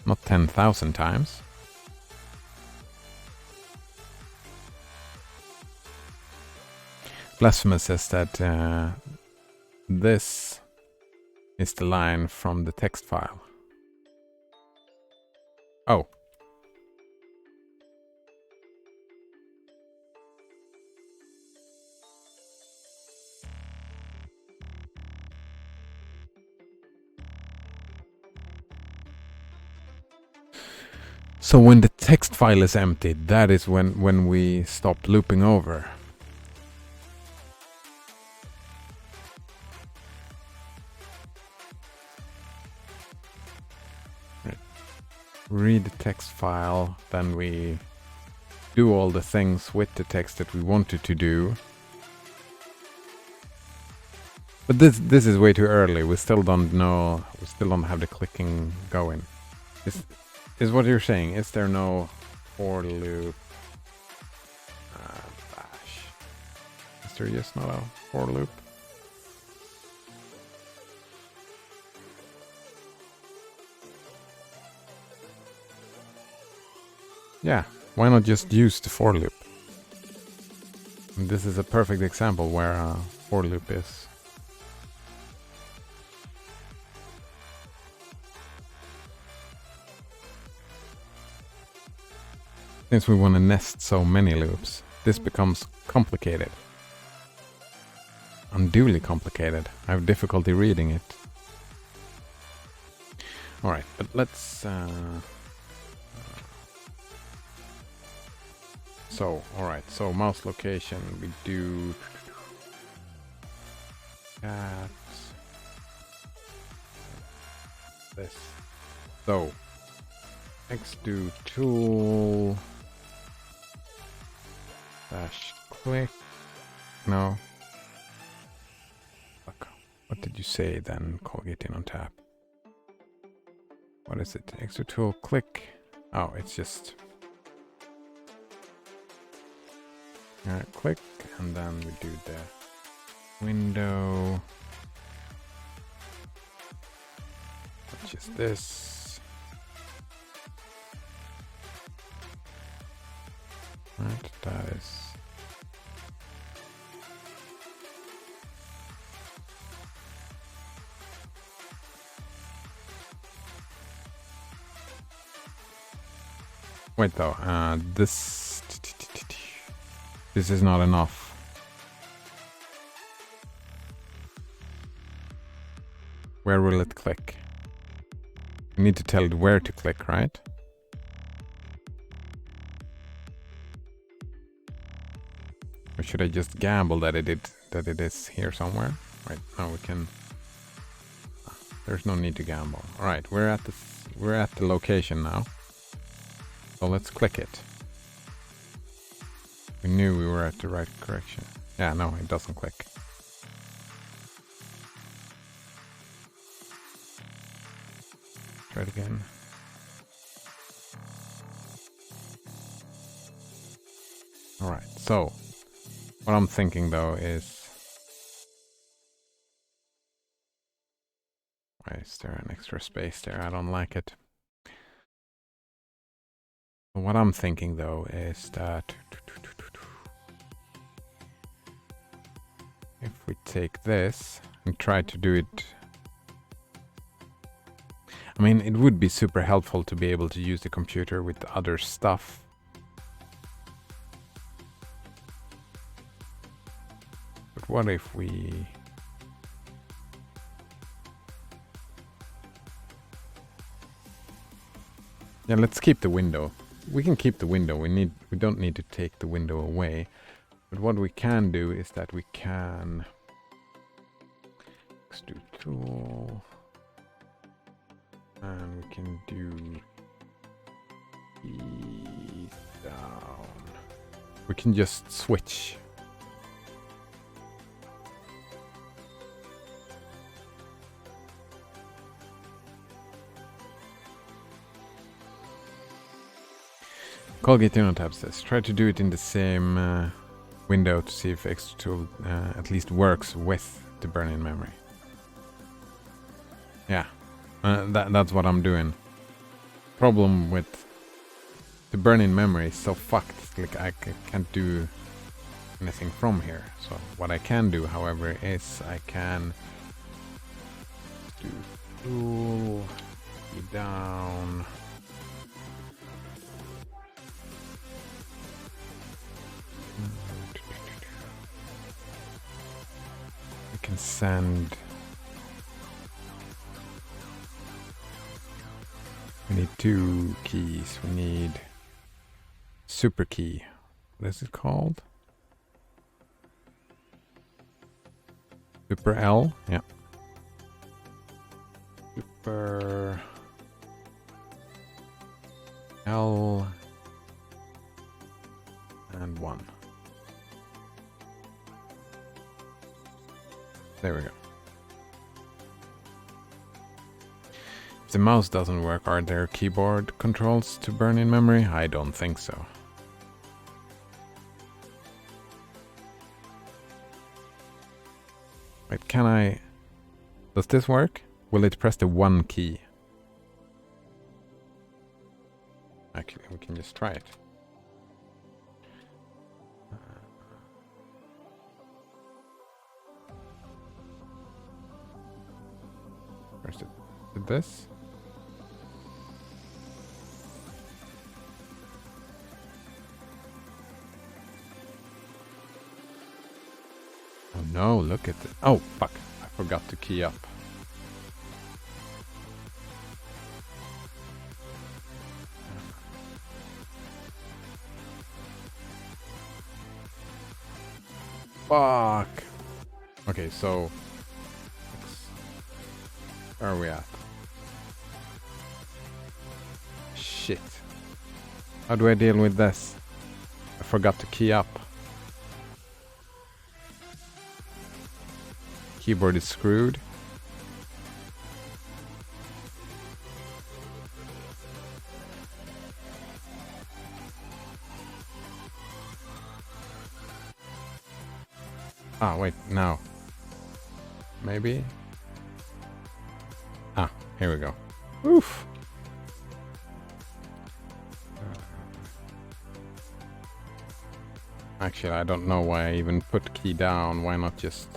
Speaker 1: Not 10,000 times. Blasphemous says that this is the line from the text file. Oh. So when the text file is emptied, that is when we stop looping over. Read the text file, then we do all the things with the text that we wanted to do. But this is way too early. We still don't know. We still don't have the clicking going. Is what you're saying? Is there no for loop? Bash. Is there just not a for loop? Yeah, why not just use the for loop? And this is a perfect example where a for loop is. Since we want to nest so many loops, this becomes complicated. Unduly complicated. I have difficulty reading it. Alright, but let's... alright, so mouse location, we do... Cat... This. So, Xdo tool... Dash click. No. Fuck. What did you say then? Colgate in on tap. What is it? Xdo tool click. Oh, it's just. Click, and then we do the window. Which is this. Right, that is. Wait though, this is not enough. Where will it click? We need to tell it where to click, right? Or should I just gamble that it is here somewhere? Right, now we can. There's no need to gamble. All right, we're at the location now. So let's click it. We knew we were at the right correction. Yeah, no, it doesn't click. Try it again. All right, so what I'm thinking though is, why is there an extra space there? I don't like it. What I'm thinking though is that if we take this and try to do it, I mean, it would be super helpful to be able to use the computer with other stuff. But what if we Yeah, let's keep the window. We can keep the window. We don't need to take the window away. But what we can do is that we can extrude tool, and we can do E down. We can just switch. Colgate InnoTab says, try to do it in the same window to see if Extrude tool at least works with the burn-in memory. Yeah, that's what I'm doing. Problem with the burn-in memory is so fucked, like I can't do anything from here. So what I can do, however, is I can do tool, down. We can send. We need 2 keys. We need super key. What is it called? Super L? Yeah. Super L and 1. There we go. If the mouse doesn't work, are there keyboard controls to burn in memory? I don't think so. Wait, can I... Does this work? Will it press the 1 key? Actually, we can just try it. Where's it? Did this? Oh no, look at it. Oh, fuck. I forgot to key up. Fuck. Okay, so... Where are we at? Shit. How do I deal with this? I forgot to key up. Keyboard is screwed. Ah, wait, now. Maybe? Ah, here we go. Oof. Actually, I don't know why I even put key down. Why not just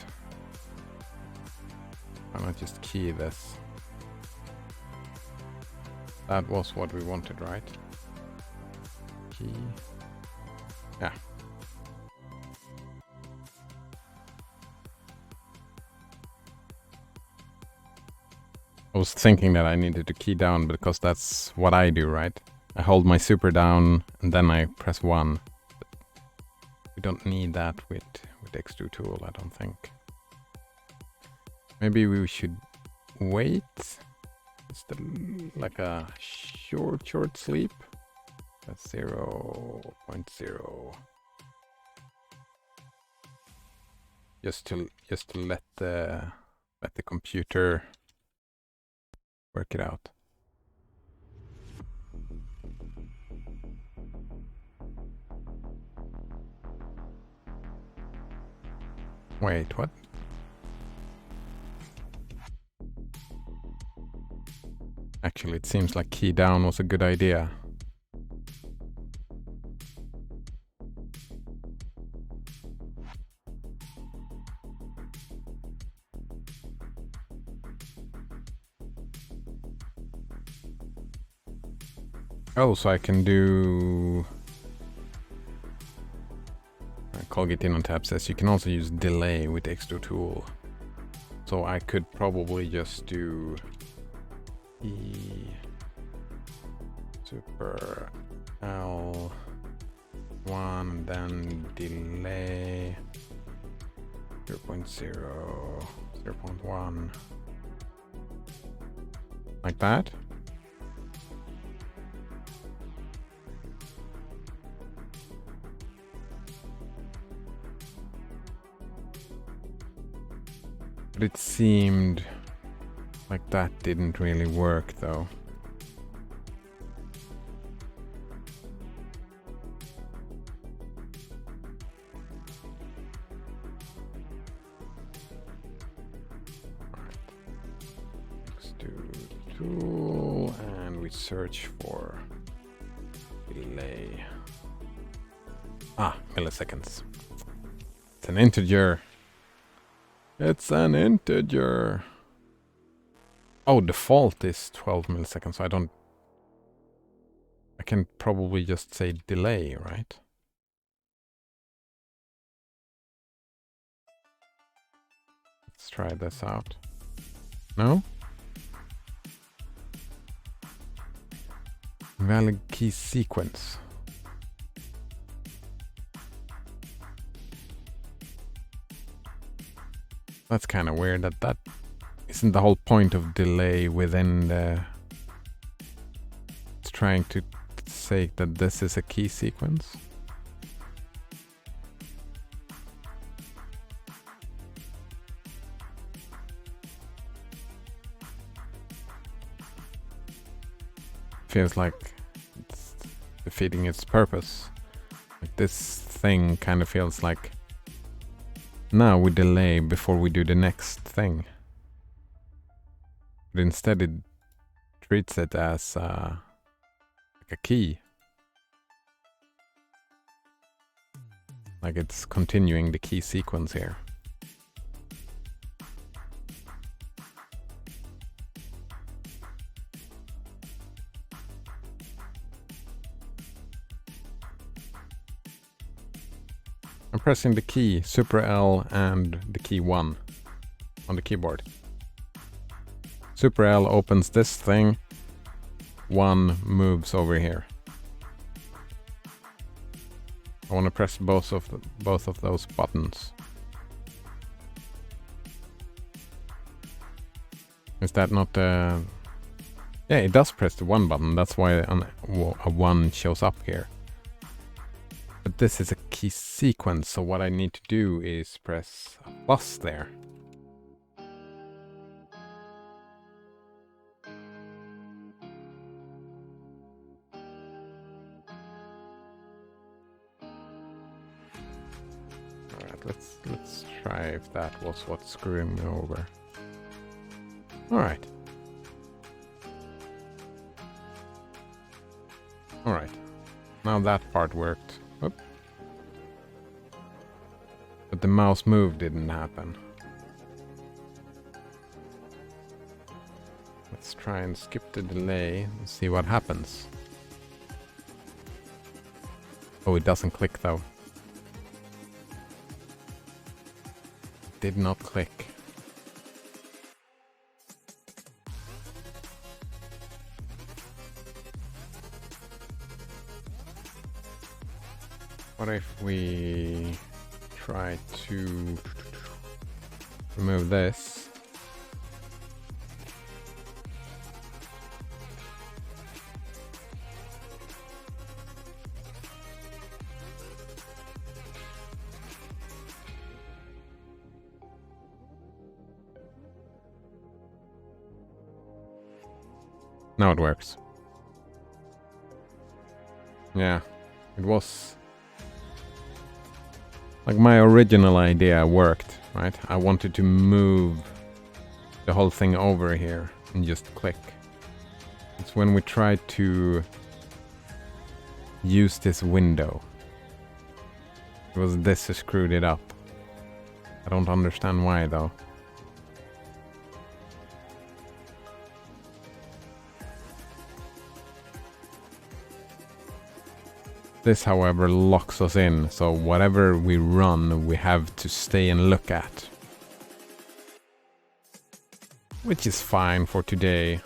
Speaker 1: key this? That was what we wanted, right? Key. Yeah. I was thinking that I needed to key down because that's what I do, right? I hold my super down and then I press 1. But we don't need that with Extrude tool, I don't think. Maybe we should wait. Just like a short sleep. That's 0.0. Just to let the computer work it out. Wait, what? Actually, it seems like key down was a good idea. Oh, so I can do... Colgate InnoTab says you can also use delay with Extrude tool. So I could probably just do super L1, then delay 0.0, 0.1, like that. But it seemed like that didn't really work though. Tool, and we search for delay. Milliseconds. It's an integer. It's an integer. Oh, default is 12 milliseconds, so I can probably just say delay, right? Let's try this out. No? Valid key sequence. That's kind of weird that isn't the whole point of delay within the... It's trying to say that this is a key sequence. Feels like it's defeating its purpose. Like this thing kind of feels like now we delay before we do the next thing. But instead it treats it as like a key. Like it's continuing the key sequence here. I'm pressing the key Super L and the key 1 on the keyboard. Super L opens this thing, 1 moves over here. I want to press both of those buttons. Is that not the... Yeah, it does press the 1 button, that's why a 1 shows up here. But this is a key sequence, so what I need to do is press a plus there. Alright, let's try if that was what's screwing me over. Alright. Alright. Now that part worked. Oop. But the mouse move didn't happen. Let's try and skip the delay and see what happens. Oh, it doesn't click though. It did not click. What if we try to remove this? Now it works. Yeah, it was... Like my original idea worked, right? I wanted to move the whole thing over here and just click. It's when we try to use this window. It was this who screwed it up. I don't understand why though. This, however, locks us in, so whatever we run, we have to stay and look at. Which is fine for today.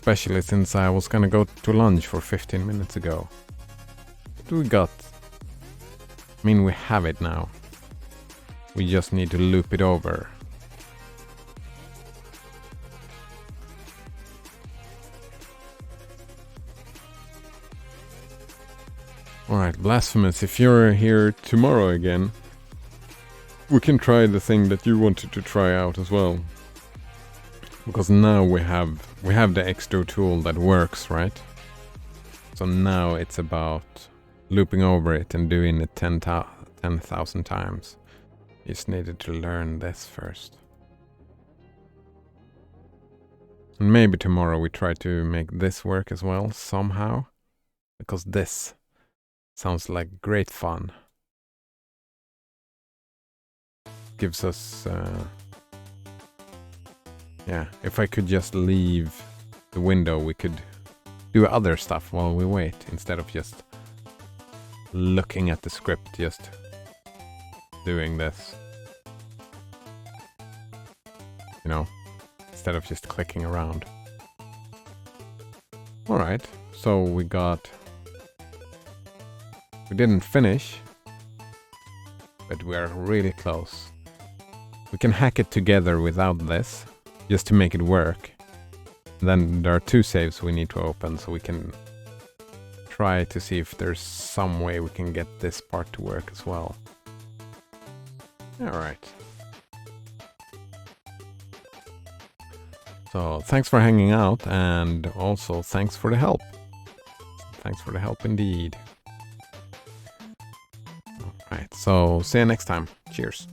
Speaker 1: especially since I was gonna go to lunch for 15 minutes ago. What do we got? I mean, we have it now. We just need to loop it over. Alright, Blasphemous, if you're here tomorrow again, we can try the thing that you wanted to try out as well. Because now we have the X2 tool that works, right? So now it's about looping over it and doing it 10,000 times. You just needed to learn this first. And maybe tomorrow we try to make this work as well, somehow. Because this sounds like great fun. Gives us... yeah, if I could just leave the window, we could do other stuff while we wait, instead of just looking at the script, just doing this. You know, instead of just clicking around. Alright, so we didn't finish, but we are really close. We can hack it together without this, just to make it work. Then there are 2 saves we need to open, so we can try to see if there's some way we can get this part to work as well. Alright. So thanks for hanging out, and also thanks for the help. Thanks for the help indeed. Alright, so see you next time. Cheers.